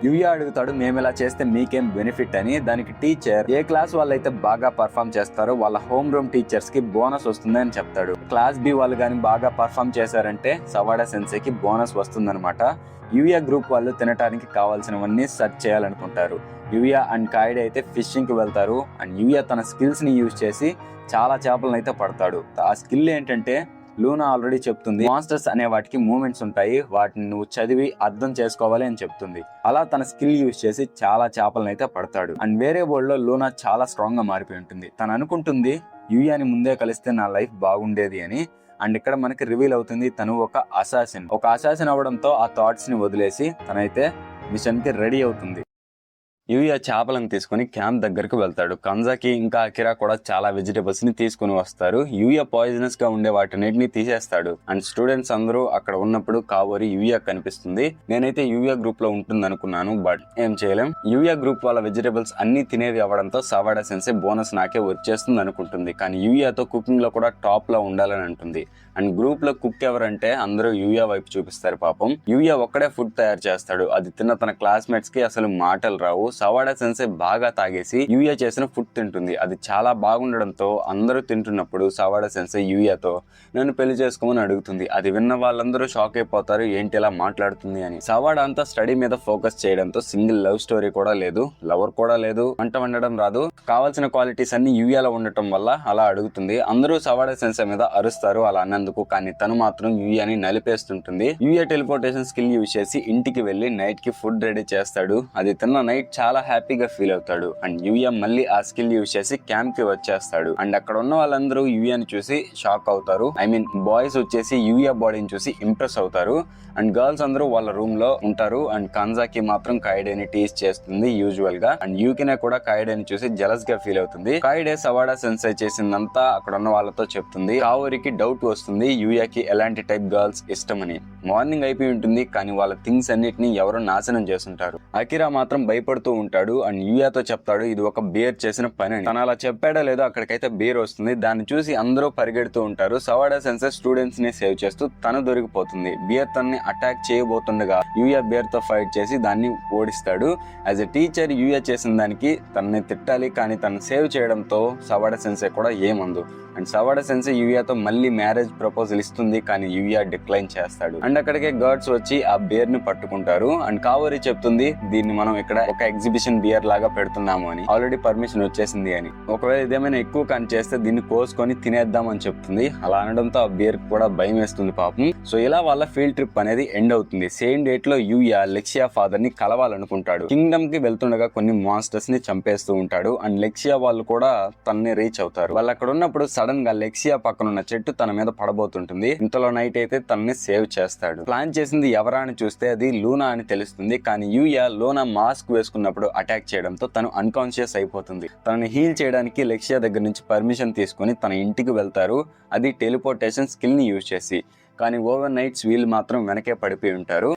యూయా అడుగుతాడు మేము ఇలా చేస్తే మీకేం బెనిఫిట్ అని. దానికి టీచర్ ఏ క్లాస్ వాళ్ళైతే బాగా పర్ఫామ్ చేస్తారో వాళ్ళ హోమ్ రూమ్ టీచర్స్ కి బోనస్ వస్తుంది అని చెప్తాడు. క్లాస్ బి వాళ్ళు కానీ బాగా పర్ఫామ్ చేశారంటే సవాడా సెన్సేకి బోనస్ వస్తుందన్నమాట. యూయా గ్రూప్ వాళ్ళు తినడానికి కావాల్సినవన్నీ సెర్చ్ చేయాలనుకుంటారు. యూయా అండ్ కాయిడే అయితే ఫిషింగ్ కి వెళ్తారు. అండ్ యూయా తన స్కిల్స్ ని యూజ్ చేసి చాలా చేపలను అయితే పడతాడు. ఆ స్కిల్ ఏంటంటే లూనా ఆల్రెడీ చెప్తుంది మాన్స్టర్స్ అనే వాటికి మూమెంట్స్ ఉంటాయి, వాటిని నువ్వు చదివి అర్థం చేసుకోవాలి అని చెప్తుంది. అలా తన స్కిల్ యూజ్ చేసి చాలా చేపలను అయితే పడతాడు. అండ్ వేరే వరల్డ్ లో లూనా చాలా స్ట్రాంగ్ గా మారిపోయి ఉంటుంది. తను అనుకుంటుంది యూయాని ముందే కలిస్తే నా లైఫ్ బాగుండేది అని. అండ్ ఇక్కడ మనకి రివీల్ అవుతుంది తను ఒక అసాసిన్ అవ్వడంతో ఆ థాట్స్ ని వదిలేసి తనైతే మిషన్ కి రెడీ అవుతుంది. యూయా చేపలను తీసుకుని క్యాంప్ దగ్గరకు వెళ్తాడు. కంజాకి ఇంకా అకిరా కూడా చాలా వెజిటేబుల్స్ ని తీసుకుని వస్తారు. యూయా పాయిజనస్ గా ఉండే వాటిని తీసేస్తాడు. అండ్ స్టూడెంట్స్ అందరూ అక్కడ ఉన్నప్పుడు కావోరి యూయా కనిపిస్తుంది. నేనైతే యూయా గ్రూప్ లో ఉంటుంది అనుకున్నాను, బట్ ఏం చేయలేం. యూయా గ్రూప్ వాళ్ళ వెజిటేబుల్స్ అన్ని తినేవి అవ్వడంతో సవాడా సెన్సే బోనస్ నాకే వచ్చేస్తుంది అనుకుంటుంది. కానీ యూయాతో కుకింగ్ లో కూడా టాప్ లో ఉండాలని అంటుంది. అండ్ గ్రూప్ లో కుక్ ఎవరంటే అందరూ యూయా వైపు చూపిస్తారు. పాపం యూయా ఒక్కడే ఫుడ్ తయారు చేస్తాడు. అది తిన్న తన క్లాస్మేట్స్ కి అసలు మాటలు రావు. సవాడా సెన్సే బాగా తాగేసి యూయా చేసిన ఫుడ్ తింటుంది. అది చాలా బాగుండడంతో అందరూ తింటున్నప్పుడు సవాడా సెన్సే యూయాతో నన్ను పెళ్లి చేసుకోమని అడుగుతుంది. అది విన్న వాళ్ళందరూ షాక్ అయిపోతారు, ఏంటి ఇలా మాట్లాడుతుంది అని. సవాడా అంతా స్టడీ మీద ఫోకస్ చేయడంతో సింగిల్ లవ్ స్టోరీ కూడా లేదు, లవర్ కూడా లేదు, వంట వండడం రాదు. కావాల్సిన క్వాలిటీస్ అన్ని యూయాలో ఉండటం వల్ల అలా అడుగుతుంది. అందరూ సవాడా సెన్సే మీద అరుస్తారు అలా అన్నందుకు. కానీ తను మాత్రం యూయాని నలిపేస్తుంటుంది. యూయా టెలిపోర్టేషన్ స్కిల్ యూజ్ చేసి ఇంటికి వెళ్లి నైట్ కి ఫుడ్ రెడీ చేస్తాడు. అది తిన్న నైట్ చాలా హ్యాపీగా ఫీల్ అవుతాడు. అండ్ యూయా మళ్ళీ ఆ స్కిల్ యూజ్ చేసి క్యాంప్ కి వచ్చేస్తాడు. అండ్ అక్కడ ఉన్న వాళ్ళందరూ యూయాని చూసి షాక్ అవుతారు. ఐ మీన్ బాయ్స్ వచ్చేసి యూయా బాడీని చూసి ఇంప్రెస్ అవుతారు. అండ్ గర్ల్స్ అందరూ వాళ్ళ రూమ్ లో ఉంటారు. అండ్ కాంజాకి మాత్రం కాయిడేని టీజ్ చేస్తుంది యూజువల్ గా. అండ్ యూకినే కూడా కాయిడేని చూసి జెలస్ గా ఫీల్ అవుతుంది. కాయిడే సవాడా సెన్సై చేసిందంతా అక్కడ ఉన్న వాళ్ళతో చెప్తుంది. కావోరికి డౌట్ వస్తుంది యూయాకి ఎలాంటి టైప్ గర్ల్స్ ఇష్టమని. మార్నింగ్ అయిపోయి ఉంటుంది కానీ వాళ్ళ థింగ్స్ అన్నిటిని ఎవరో నాశనం చేస్తుంటారు. అకిరా మాత్రం భయపడుతూ ఉంటాడు. అండ్ యూయాతో చెప్తాడు ఇది ఒక బేర్ చేసిన పని అని. తను అలా చెప్పాడో లేదో అక్కడికైతే బేర్ వస్తుంది. దాన్ని చూసి అందరూ పరిగెడుతూ ఉంటారు. సవాడా సెన్సై స్టూడెంట్స్ ని సేవ్ చేస్తూ తను దొరికిపోతుంది. బియర్ తనని అటాక్ చేయబోతుండగా యూయా బేర్ తో ఫైట్ చేసి దాన్ని ఓడిస్తాడు. యాజ్ ఎ టీచర్ యూయా చేసిన దానికి తనని తిట్టాలి, కానీ తను సేవ్ చేయడంతో సవాడా సెన్సై కూడా ఏమందు. అండ్ సవాడా సెన్సై యూయాతో మళ్ళీ మ్యారేజ్ ప్రపోజల్ ఇస్తుంది, కానీ యూయా డిక్లైన్ చేస్తాడు. అండ్ అక్కడికే గార్డ్స్ వచ్చి ఆ బేర్ ని పట్టుకుంటారు. అండ్ కావోరి చెప్తుంది దీన్ని మనం ఇక్కడ ఒక ఎగ్జిబిషన్ బియర్ లాగా పెడుతున్నాము అని, ఆల్రెడీ పర్మిషన్ వచ్చేసింది అని. ఒకవేళ ఇదేమైనా ఎక్కువ కానీ చేస్తే దీన్ని కోసుకొని తినేద్దాం అని చెప్తుంది. అలా అనడంతో ఆ బియర్ కూడా భయం వేస్తుంది పాపం. సో ఇలా వాళ్ళ ఫీల్డ్ ట్రిప్ అనేది ఎండ్ అవుతుంది. సేమ్ డేట్ లో యూయా లెక్సియా ఫాదర్ ని కలవాలనుకుంటాడు. కింగ్డమ్ కి వెళ్తుండగా కొన్ని మాన్స్టర్స్ ని చంపేస్తూ ఉంటాడు. అండ్ లెక్సియా వాళ్ళు కూడా తనని రీచ్ అవుతారు. వాళ్ళు అక్కడ ఉన్నప్పుడు సడన్ గా లెక్సియా పక్కన ఉన్న చెట్టు తన మీద పడబోతుంటుంది. ఇంతలో నైట్ అయితే తనని సేవ్ చేస్తాడు. ప్లాన్ చేసింది ఎవరా అని చూస్తే అది లూనా అని తెలుస్తుంది. కానీ యూయా లూనా మాస్క్ వేసుకున్నప్పుడు అటాక్ చేయడంతో తను అన్కాన్షియస్ అయిపోతుంది. తనని హీల్ చేయడానికి లెక్సియా దగ్గర నుంచి పర్మిషన్ తీసుకుని తన ఇంటికి వెళ్తారు. అది టెలిపోర్టేషన్ స్కిల్ ని యూజ్ చేసి. కానీ ఓవర్ నైట్స్ వీళ్ళు మాత్రం వెనకే పడిపోయి ఉంటారు.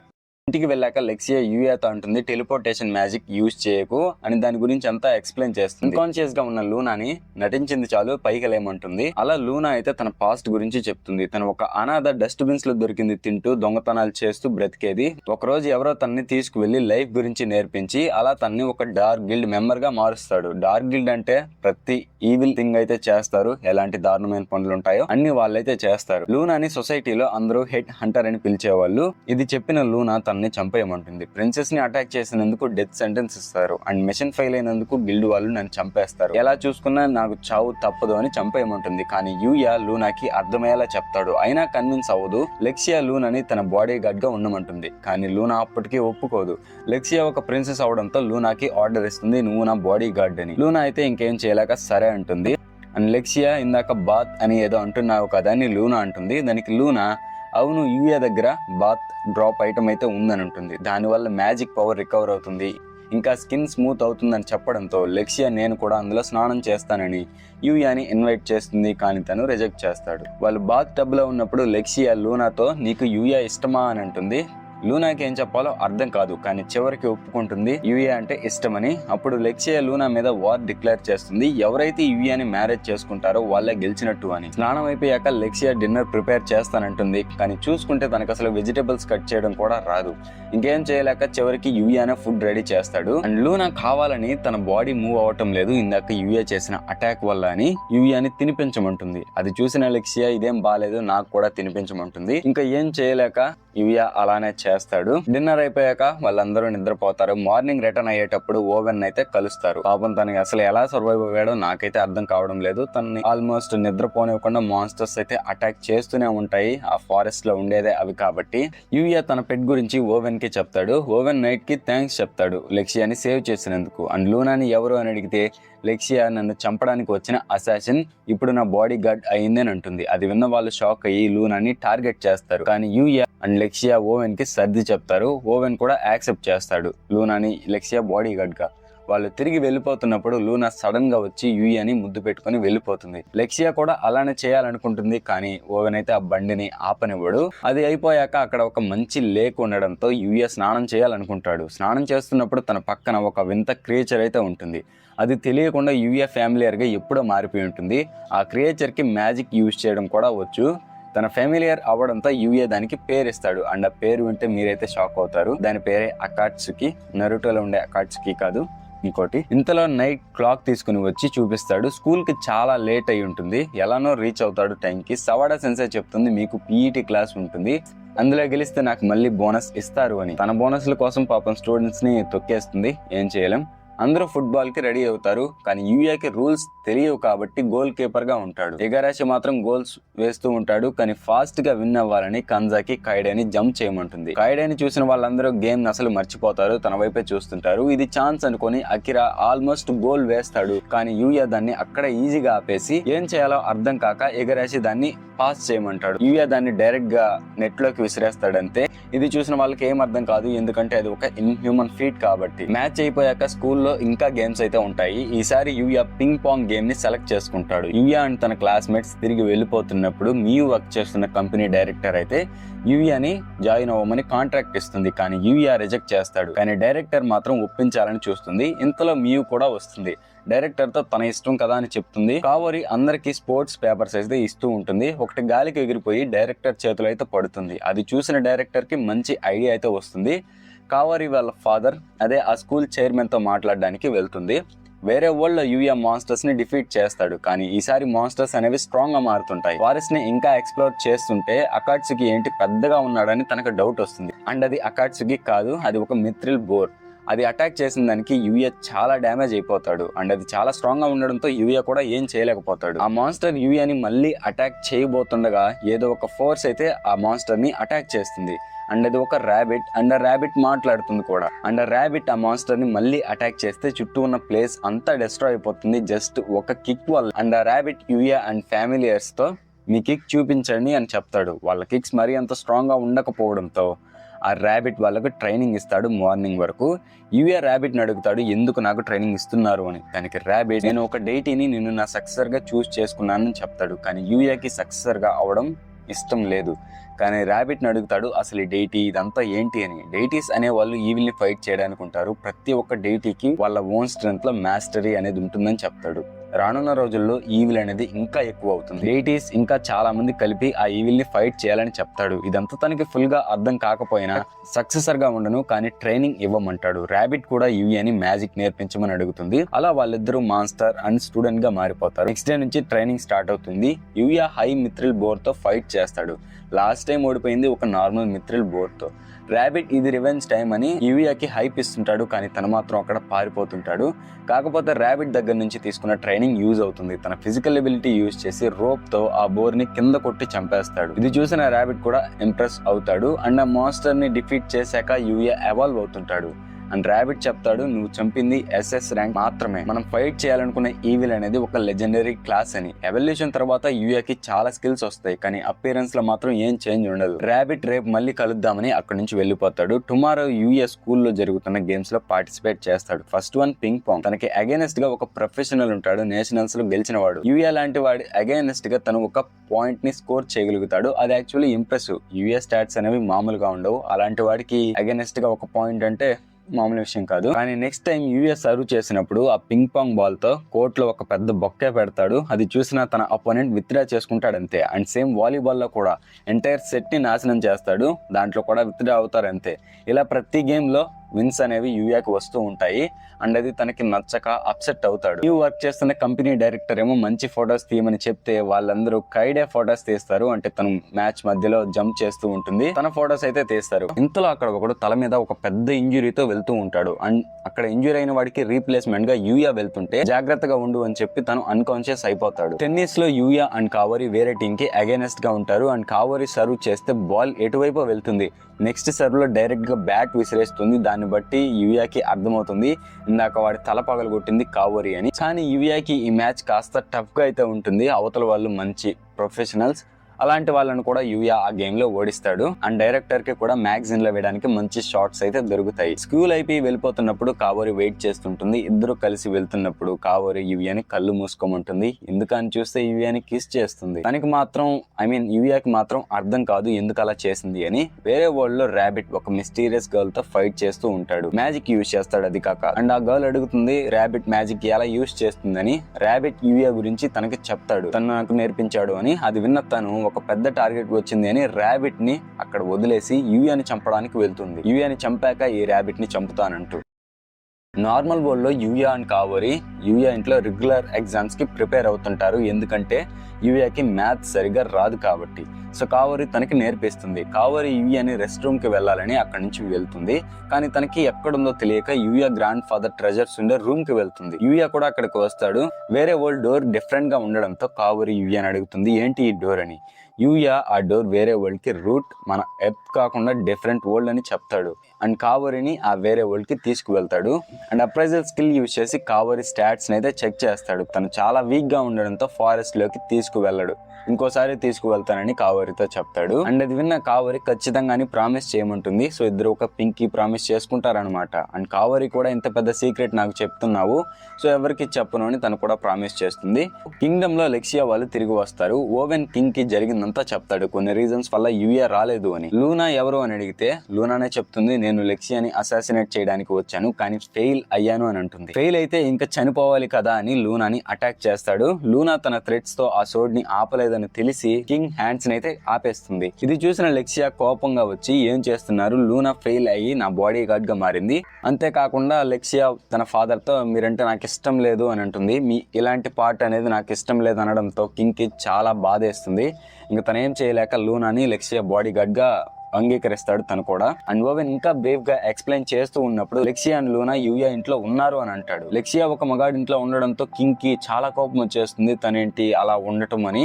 ఇంటికి వెళ్ళాక లెక్సియా యూయాతో అంటుంది టెలిపోర్టేషన్ మ్యాజిక్ యూజ్ చేయకు అని. దాని గురించి అంతా ఎక్స్ప్లెయిన్ చేస్తుంది. అన్కాన్షియస్ గా ఉన్న లూనాని నటించింది చాలు పైకి లేమంటుంది. అలా లూనా అయితే తన పాస్ట్ గురించి చెప్తుంది. తను ఒక అనాథ డస్ట్బిన్స్ లో దొరికింది తింటూ దొంగతనాలు చేస్తూ బ్రతికేది. ఒక రోజు ఎవరో తనని తీసుకువెళ్లి లైఫ్ గురించి నేర్పించి అలా తనని ఒక డార్క్ గిల్డ్ మెంబర్ గా మారుస్తాడు. డార్క్ గిల్డ్ అంటే ప్రతి ఈవిల్ థింగ్ అయితే చేస్తారు, ఎలాంటి దారుణమైన పనులు ఉంటాయో అన్ని వాళ్ళైతే చేస్తారు. లూనాని సొసైటీలో అందరూ హెడ్ హంటర్ అని పిలిచేవాళ్ళు. ఇది చెప్పిన లూనా తనని చంపేయమంటుంది. ప్రిన్సెస్ ని అటాక్ చేసినందుకు డెత్ సెంటెన్స్ ఇస్తారు. అండ్ మిషన్ ఫెయిల్ అయినందుకు గిల్డ్ వాళ్ళు నన్ను చంపేస్తారు. ఎలా చూసుకున్నా నాకు చావు తప్పదు అని చంపేయమంటుంది. కానీ యూయా లూనాకి అర్థమయ్యేలా చెప్తాడు. అయినా కన్విన్స్ అవ్వదు. లెక్సియా లూనాని తన బాడీ గార్డ్ గా ఉండమంటుంది. కానీ లూనా అప్పటికీ ఒప్పుకోదు. లెక్సియా ఒక ప్రిన్సెస్ అవడంతో లూనాకి ఆర్డర్ ఇస్తుంది నువ్వు నా బాడీ గార్డ్ అని. లూనా అయితే ఇంకేం చేయలేక సరే అంటుంది. అండ్ లెక్సియా ఇందాక బాత్ అని ఏదో అంటున్నావు కదా అని లూనా అంటుంది. దానికి లూనా అవును యూయా దగ్గర బాత్ డ్రాప్ ఐటమ్ అయితే ఉందని ఉంటుంది. దానివల్ల మ్యాజిక్ పవర్ రికవర్ అవుతుంది, ఇంకా స్కిన్ స్మూత్ అవుతుందని చెప్పడంతో లెక్సియా నేను కూడా అందులో స్నానం చేస్తానని యూయాని ఇన్వైట్ చేస్తుంది. కానీ తను రిజెక్ట్ చేస్తాడు. వాళ్ళు బాత్ టబ్ లో ఉన్నప్పుడు లెక్సియా లూనాతో నీకు యూయా ఇష్టమా అని అంటుంది. లూనాకి ఏం చెప్పాలో అర్థం కాదు, కానీ చివరికి ఒప్పుకుంటుంది యూయా అంటే ఇష్టమని. అప్పుడు లెక్సియా లూనా మీద వార్ డిక్లేర్ చేస్తుంది. ఎవరైతే యూయాని మ్యారేజ్ చేసుకుంటారో వాళ్ళే గెలిచినట్టు అని. స్నానం అయిపోయాక లెక్సియా డిన్నర్ ప్రిపేర్ చేస్తానంటుంది. కానీ చూసుకుంటే తనకు అసలు వెజిటేబుల్స్ కట్ చేయడం కూడా రాదు. ఇంకేం చేయలేక చివరికి యూయానే ఫుడ్ రెడీ చేస్తాడు. అండ్ లూనా కావాలని తన బాడీ మూవ్ అవటం లేదు ఇందాక యూయా చేసిన అటాక్ వల్ల అని యూయాని తినిపించమంటుంది. అది చూసిన లెక్సియా ఇదేం బాలేదు నాకు కూడా తినిపించమంటుంది. ఇంకా ఏం చేయలేక యూయా అలానే చేస్తాడు. డిన్నర్ అయిపోయాక వాళ్ళందరూ నిద్రపోతారు. మార్నింగ్ రిటర్న్ అయ్యేటప్పుడు ఓవెన్ అయితే కలుస్తారు. పాపం తనకి అసలు ఎలా సర్వైవ్ అయ్యాడో నాకైతే అర్థం కావడం లేదు. తనని ఆల్మోస్ట్ నిద్రపోనివ్వకుండా మాన్స్టర్స్ అయితే అటాక్ చేస్తూనే ఉంటాయి. ఆ ఫారెస్ట్ లో ఉండేదే అవి కాబట్టి. యూయా తన పెట్ గురించి ఓవెన్ కి చెప్తాడు. ఓవెన్ నైట్ కి థ్యాంక్స్ చెప్తాడు లెక్సియాని సేవ్ చేసినందుకు. అండ్ లూనాని ఎవరు అని అడిగితే లెక్సియా నన్ను చంపడానికి వచ్చిన అసాసిన్ ఇప్పుడు నా బాడీ గార్డ్ అయిందని అంటుంది. అది విన్న వాళ్ళు షాక్ అయ్యి లూనాని టార్గెట్ చేస్తారు. కానీ యూయా అండ్ లెక్సియా ఓవెన్ కి సర్ది చెప్తారు. ఓవెన్ కూడా యాక్సెప్ట్ చేస్తాడు లూనాని లెక్సియా బాడీ గార్డ్ గా. వాళ్ళు తిరిగి వెళ్ళిపోతున్నప్పుడు లూనా సడన్ గా వచ్చి యూయాని ముద్దు పెట్టుకుని వెళ్ళిపోతుంది. లెక్సియా కూడా అలానే చేయాలనుకుంటుంది, కానీ ఓవెన్ అయితే ఆ బండిని ఆపనివ్వడు. అది అయిపోయాక అక్కడ ఒక మంచి లేక్ ఉండడంతో యూయా స్నానం చేయాలనుకుంటాడు. స్నానం చేస్తున్నప్పుడు తన పక్కన ఒక వింత క్రియేచర్ అయితే ఉంటుంది. అది తెలియకుండా యూయా ఫ్యామిలియర్ గా ఎప్పుడో మారిపోయి ఉంటుంది. ఆ క్రియేచర్ కి మ్యాజిక్ యూజ్ చేయడం కూడా వచ్చు. తన ఫ్యామిలియర్ అవ్వడంతో యూయా దానికి పేరిస్తాడు. అండ్ ఆ పేరు వింటే మీరైతే షాక్ అవుతారు. దాని పేరే అకాట్సుకి. నరుటోలో ఉండే అకాట్సుకి కాదు, ఇంకోటి. ఇంతలో నైట్ క్లాక్ తీసుకుని వచ్చి చూపిస్తాడు. స్కూల్ కి చాలా లేట్ అయి ఉంటుంది. ఎలానో రీచ్ అవుతాడు టైంకి. సవాడా సెన్సే చెప్తుంది మీకు పీఈటీ క్లాస్ ఉంటుంది, అందులో గెలిస్తే నాకు మళ్ళీ బోనస్ ఇస్తారు అని. తన బోనస్ల కోసం పాపం స్టూడెంట్స్ ని తొక్కేస్తుంది. ఏం చేయలేం. అందరూ ఫుట్బాల్ కి రెడీ అవుతారు, కానీ యూయాకి రూల్స్ తెలియవు కాబట్టి గోల్ కీపర్ గా ఉంటాడు. ఇగరాషి మాత్రం గోల్స్ వేస్తూ ఉంటాడు, కానీ ఫాస్ట్ గా విన్ అవ్వాలని కంజాకి కైడేని జంప్ చేయమంటుంది. కైడేని చూసిన వాళ్ళందరూ గేమ్ అసలు మర్చిపోతారు, తన వైపే చూస్తుంటారు. ఇది ఛాన్స్ అనుకుని అకిరా ఆల్మోస్ట్ గోల్ వేస్తాడు, కానీ యూయా దాన్ని అక్కడ ఈజీగా ఆపేసి ఏం చేయాలో అర్థం కాక ఇగరాషి దాన్ని పాస్ చేయమంటాడు. యూయా దాన్ని డైరెక్ట్ గా నెట్ లోకి విసిరేస్తాడంతే. ఇది చూసిన వాళ్ళకి ఏం అర్థం కాదు, ఎందుకంటే అది ఒక ఇన్హ్యూమన్ ఫీట్ కాబట్టి. మ్యాచ్ అయిపోయాక స్కూల్లో ఇంకా గేమ్స్ అయితే ఉంటాయి. ఈసారి యూయా పింగ్ పాంగ్ గేమ్ ని సెలెక్ట్ చేసుకుంటాడు. యూయా అండ్ తన క్లాస్మేట్స్ తిరిగి వెళ్ళిపోతున్నప్పుడు మియూ వర్క్ చేస్తున్న కంపెనీ డైరెక్టర్ అయితే యూయాని జాయిన్ అవ్వమని కాంట్రాక్ట్ ఇస్తుంది, కానీ యూయా రిజెక్ట్ చేస్తాడు. కానీ డైరెక్టర్ మాత్రం ఒప్పించాలని చూస్తుంది. ఇంతలో మియూ కూడా వస్తుంది. డైరెక్టర్ తో తన ఇష్టం కదా అని చెప్తుంది. కావోరి అందరికి స్పోర్ట్స్ పేపర్స్ అయితే ఇస్తూ ఉంటుంది. ఒకటి గాలికి ఎగిరిపోయి డైరెక్టర్ చేతిలో అయితే పడుతుంది. అది చూసిన డైరెక్టర్ కి మంచి ఐడియా అయితే వస్తుంది. కావోరి వాళ్ళ ఫాదర్ అదే ఆ స్కూల్ చైర్మన్ తో మాట్లాడడానికి వెళ్తుంది. వేరే వరల్డ్ లో యూయా మాన్స్టర్స్ ని డిఫీట్ చేస్తాడు, కానీ ఈసారి మాన్స్టర్స్ అనేవి స్ట్రాంగ్ గా మారుతుంటాయి. వారిస్ ని ఇంకా ఎక్స్ప్లోర్ చేస్తుంటే అకాట్సుకి ఏంటి పెద్దగా ఉన్నాడని తనకు డౌట్ వస్తుంది. అండ్ అది అకాట్సుకి కాదు, అది ఒక మిత్రిల్ బోర్. అది అటాక్ చేసిన దానికి యూయా చాలా డ్యామేజ్ అయిపోతాడు. అండ్ అది చాలా స్ట్రాంగ్ గా ఉండడంతో యూయా కూడా ఏం చేయలేకపోతాడు. ఆ మాన్స్టర్ యూయాని మళ్ళీ అటాక్ చేయబోతుండగా ఏదో ఒక ఫోర్స్ అయితే ఆ మాన్స్టర్ ని అటాక్ చేస్తుంది. అండ్ అది ఒక ర్యాబిట్. అండ్ ఆ ర్యాబిట్ మాట్లాడుతుంది కూడా. అండ్ ఆ ర్యాబిట్ ఆ మాన్స్టర్ ని మళ్ళీ అటాక్ చేస్తే చుట్టూ ఉన్న ప్లేస్ అంతా డిస్ట్రాయ్ అయిపోతుంది జస్ట్ ఒక కిక్ వల్ల. అండ్ ఆ ర్యాబిట్ యూయా అండ్ ఫ్యామిలియర్స్ తో మీ కిక్ చూపించండి అని చెప్తాడు. వాళ్ళ కిక్స్ మరీ అంత స్ట్రాంగ్ గా ఉండకపోవడంతో ఆ ర్యాబిట్ వాళ్ళకు ట్రైనింగ్ ఇస్తాడు మార్నింగ్ వరకు. యూయా ర్యాబిట్ ని అడుగుతాడు ఎందుకు నాకు ట్రైనింగ్ ఇస్తున్నారు అని. దానికి ర్యాబిట్ నేను ఒక డైటీని నిన్ను నా సక్సెసర్ గా చూస్ చేసుకున్నానని చెప్తాడు. కానీ యూయాకి సక్సెసర్ గా అవడం ఇష్టం లేదు. కానీ ర్యాబిట్ ని అడుగుతాడు అసలు ఈ డైటీ ఇదంతా ఏంటి అని. డైటీస్ అనే వాళ్ళు ఈవిల్ ని ఫైట్ చేయడానికి ఉంటారు. ప్రతి ఒక్క డైటీకి వాళ్ళ ఓన్ స్ట్రెంత్ లో మాస్టరీ అనేది ఉంటుందని చెప్తాడు. రానున్న రోజుల్లో ఈవిల్ అనేది ఇంకా ఎక్కువ అవుతుంది. డైటీస్ ఇంకా చాలా మంది కలిపి ఆ ఈవిల్ ని ఫైట్ చేయాలని చెప్తాడు. ఇదంతా తనకి ఫుల్ గా అర్థం కాకపోయినా సక్సెసర్ గా ఉండను, కానీ ట్రైనింగ్ ఇవ్వమంటాడు. ర్యాబిట్ కూడా యూయాని మ్యాజిక్ నేర్పించమని అడుగుతుంది. అలా వాళ్ళిద్దరూ మాన్స్టర్ అండ్ స్టూడెంట్ గా మారిపోతారు. నెక్స్ట్ డే నుంచి ట్రైనింగ్ స్టార్ట్ అవుతుంది. యూయా హై మిత్రిల్ బోర్ తో ఫైట్ చేస్తాడు. లాస్ట్ టైం ఓడిపోయింది ఒక నార్మల్ మిత్రిల్ బోర్ తో. ర్యాబిట్ ఇది రివెంజ్ టైం అని యూయాకి హైప్ ఇస్తుంటాడు, కానీ తను మాత్రం అక్కడ పారిపోతుంటాడు. కాకపోతే ర్యాబిట్ దగ్గర నుంచి తీసుకున్న ట్రైనింగ్ యూజ్ అవుతుంది. తన ఫిజికల్ ఎబిలిటీ యూజ్ చేసి రోప్ తో ఆ బోర్ ని కింద కొట్టి చంపేస్తాడు. ఇది చూసిన ర్యాబిట్ కూడా ఇంప్రెస్ అవుతాడు. అండ్ ఆ మాన్స్టర్ ని డిఫీట్ చేశాక యూయా ఎవాల్వ్ అవుతుంటాడు. అండ్ ర్యాబిట్ చెప్తాడు నువ్వు చంపింది SS ర్యాంక్ మాత్రమే, మనం ఫైట్ చేయాలనుకున్న ఈవిల్ అనేది ఒక లెజెండరీ క్లాస్ అని. ఎవల్యూషన్ తర్వాత యూయాకి చాలా స్కిల్స్ వస్తాయి, కానీ అపియరెన్స్ లో మాత్రం ఏం చేంజ్ ఉండదు. ర్యాబిట్ రేపు మళ్ళీ కలుద్దామని అక్కడి నుంచి వెళ్ళిపోతాడు. టుమారో యూఎస్ స్కూల్లో జరుగుతున్న గేమ్స్ లో పార్టిసిపేట్ చేస్తాడు. First one ping pong. తనకి అగైనెస్ట్ గా ఒక ప్రొఫెషనల్ ఉంటాడు, నేషనల్స్ లో గెలిచిన వాడు. యూఏ లాంటి వాడి అగైనెస్ట్ గా తను ఒక పాయింట్ ని స్కోర్ చేయగలుగుతాడు. అది యాక్చువల్లీ ఇంప్రెసివ్. యూఏ స్టాట్స్ అనేవి మామూలుగా ఉండవు. అలాంటి వాడికి అగైనెస్ట్ గా ఒక పాయింట్ అంటే మామూలు విషయం కాదు. కానీ నెక్స్ట్ టైం యూఎస్ సర్వ్ చేసినప్పుడు ఆ పింగ్ పాంగ్ బాల్ తో కోర్ట్ లో ఒక పెద్ద బొక్కే పెడతాడు. అది చూసిన తన అపోనెంట్ విత్డ్రా చేసుకుంటాడు అంతే. అండ్ సేమ్ వాలీబాల్ లో కూడా ఎంటైర్ సెట్ ని నాశనం చేస్తాడు, దాంట్లో కూడా విత్డ్రా అవుతారు అంతే. ఇలా ప్రతి గేమ్ లో విన్స్ అనేవి యూయాకి వస్తూ ఉంటాయి. అండ్ అది తనకి నచ్చక అప్సెట్ అవుతాడు. యూ వర్క్ చేస్తున్న కంపెనీ డైరెక్టర్ ఏమో మంచి ఫొటోస్ తీయమని చెప్తే వాళ్ళందరూ కైడే ఫొటోస్ తీస్తారు. అంటే తను మ్యాచ్ మధ్యలో జంప్ చేస్తూ ఉంటుంది, తన ఫొటోస్ అయితే తీస్తారు. ఇంతలో అక్కడ ఒకడు తల మీద ఒక పెద్ద ఇంజురీతో వెళ్తూ ఉంటాడు. అండ్ అక్కడ ఇంజురీ అయిన వాడికి రీప్లేస్మెంట్ గా యూయా వెళ్తుంటే జాగ్రత్తగా ఉండు అని చెప్పి తను అన్కాన్షియస్ అయిపోతాడు. టెన్నిస్ లో యూయా అండ్ కావోరి వేరే టీమ్ కి అగైనెస్ట్ గా ఉంటారు. అండ్ కావోరి సర్వ్ చేస్తే బాల్ ఎటువైపు వెళ్తుంది, నెక్స్ట్ సర్వ్ లో డైరెక్ట్ గా బ్యాట్ విసిరేస్తుంది. దాన్ని బట్టి యూయాకి అర్థమవుతుంది ఇందాక వాడి తల పగలు కొట్టింది కావోరి అని. కానీ యూయాకి ఈ మ్యాచ్ కాస్త టఫ్ గా అయితే ఉంటుంది. అవతల వాళ్ళు మంచి ప్రొఫెషనల్స్. అలాంటి వాళ్ళని కూడా యూయా ఆ గేమ్ లో ఓడిస్తాడు. అండ్ డైరెక్టర్ కి కూడా మ్యాగజైన్ లో వేయడానికి మంచి షార్ట్స్ అయితే దొరుకుతాయి. స్కూల్ అయిపోయి వెళ్ళిపోతున్నప్పుడు కావోరి వెయిట్ చేస్తుంటుంది. ఇద్దరు కలిసి వెళ్తున్నప్పుడు కావోరి యూయాని కళ్ళు మూసుకోమంటుంది. ఎందుకని చూస్తే యూయాని కిస్ చేస్తుంది. తనకి మాత్రం యూయాకి మాత్రం అర్థం కాదు ఎందుకు అలా చేసింది అని. వేరే వరల్డ్ లో ర్యాబిట్ ఒక మిస్టీరియస్ గర్ల్ తో ఫైట్ చేస్తూ ఉంటాడు. మ్యాజిక్ యూజ్ చేస్తాడు అది కాక. అండ్ ఆ గర్ల్ అడుగుతుంది ర్యాబిట్ మ్యాజిక్ ఎలా యూజ్ చేస్తుందని. ర్యాబిట్ యూయా గురించి తనకి చెప్తాడు, తను నాకు నేర్పించాడు అని. అది విన్న తను ఒక పెద్ద టార్గెట్ వచ్చింది అని ర్యాబిట్ ని అక్కడ వదిలేసి యూయాని చంపడానికి వెళ్తుంది. యూయాని చంపాక ఈ ర్యాబిట్ ని చంపుతానంటూ. నార్మల్ వరల్డ్ లో యూయా అండ్ కావోరి యూయా ఇంట్లో రెగ్యులర్ ఎగ్జామ్స్ కి ప్రిపేర్ అవుతుంటారు. ఎందుకంటే యూయాకి మ్యాథ్స్ సరిగా రాదు కాబట్టి. సో కావోరి తనకి నేర్పిస్తుంది. కావోరి యూయాని రెస్ట్ రూమ్ కి వెళ్ళాలని అక్కడి నుంచి వెళ్తుంది. కానీ తనకి ఎక్కడుందో తెలియక యూయా గ్రాండ్ ఫాదర్ ట్రెజర్స్ ఉండే రూమ్ కి వెళ్తుంది. యూయా కూడా అక్కడికి వస్తాడు. వేరే వరల్డ్ డోర్ డిఫరెంట్ గా ఉండడంతో కావోరి యూయాని అడుగుతుంది ఏంటి ఈ డోర్ అని. యూయా ఆ డోర్ వేరే వరల్డ్ కి రూట్ మన ఎర్త్ కాకుండా డిఫరెంట్ వరల్డ్ అని చెప్తాడు. అండ్ కావోరిని ఆ వేరే వరల్డ్ కి తీసుకువెళ్తాడు. అండ్ అప్రైజల్ స్కిల్ యూజ్ చేసి కావోరి స్టాట్స్ అయితే చెక్ చేస్తాడు. తను చాలా వీక్ గా ఉండడంతో ఫారెస్ట్ లోకి తీసుకువెళ్ళడు. ఇంకోసారి తీసుకువెళ్తానని కావోరితో చెప్తాడు. అండ్ అది విన్న కావోరి ఖచ్చితంగాని ప్రామిస్ చేయమంటుంది. సో ఇద్దరు ఒక పింకీ ప్రామిస్ చేసుకుంటారనమాట. అండ్ కావోరి కూడా ఇంత పెద్ద సీక్రెట్ నాకు చెప్తున్నావు, సో ఎవరికి చెప్పను అని తను కూడా ప్రామిస్ చేస్తుంది. కింగ్డమ్ లో లెక్సియా వాళ్ళు తిరిగి వస్తారు. ఓవెన్ కింగ్ కి జరిగిందంతా చెప్తాడు. కొన్ని రీజన్స్ వల్ల యూయా రాలేదు అని. లూనా ఎవరు అని అడిగితే లూనానే చెప్తుంది, నేను లెక్సియాని అసాసినేట్ చేయడానికి వచ్చాను కానీ ఫెయిల్ అయ్యాను అని అంటుంది. ఫెయిల్ అయితే ఇంకా చనిపోవాలి కదా అని లూనాని అటాక్ చేస్తాడు. లూనా తన థ్రెట్స్ తో ఆ సోడ్ ని ఆపలేదని తెలిసి కింగ్ హ్యాండ్స్ అయితే ఆపేస్తుంది. ఇది చూసిన లెక్సియా కోపంగా వచ్చి ఏం చేస్తున్నారు, లూనా ఫెయిల్ అయ్యి నా బాడీ గార్డ్ గా మారింది. అంతేకాకుండా లెక్సియా తన ఫాదర్ తో మీరంటే నాకు ఇష్టం లేదు అని అంటుంది. మీ ఇలాంటి పార్ట్ అనేది నాకు ఇష్టం లేదు అనడంతో కింగ్ కి చాలా బాధేస్తుంది. ఇంకా తనేం చేయలేక లూనాని లెక్సియా బాడీ గార్డ్ గా అంగీకరిస్తాడు తను కూడా. అండ్ ఓవెన్ ఇంకా బ్రేవ్ గా ఎక్స్ప్లెయిన్ చేస్తూ ఉన్నప్పుడు లెక్సియా అండ్ లూనా యూయా ఇంట్లో ఉన్నారు అని అంటాడు. లెక్సియా ఒక మగాడి ఇంట్లో ఉండడంతో కింగ్ కి చాలా కోపం వచ్చేస్తుంది, తనేంటి అలా ఉండటం అని.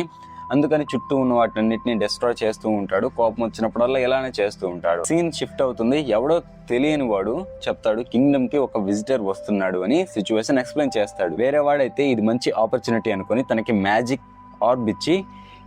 అందుకని చుట్టూ ఉన్న వాటిన్నిటిని డిస్ట్రాయ్ చేస్తూ ఉంటాడు. కోపం వచ్చినప్పుడల్లా ఇలానే చేస్తూ ఉంటాడు. సీన్ షిఫ్ట్ అవుతుంది. ఎవడో తెలియని వాడు చెప్తాడు కింగ్డమ్ కి ఒక విజిటర్ వస్తున్నాడు అని. సిచ్యువేషన్ ఎక్స్ప్లెయిన్ చేస్తాడు. వేరే వాడైతే ఇది మంచి ఆపర్చునిటీ అనుకుని తనకి మ్యాజిక్ ఆర్బ్ ఇచ్చి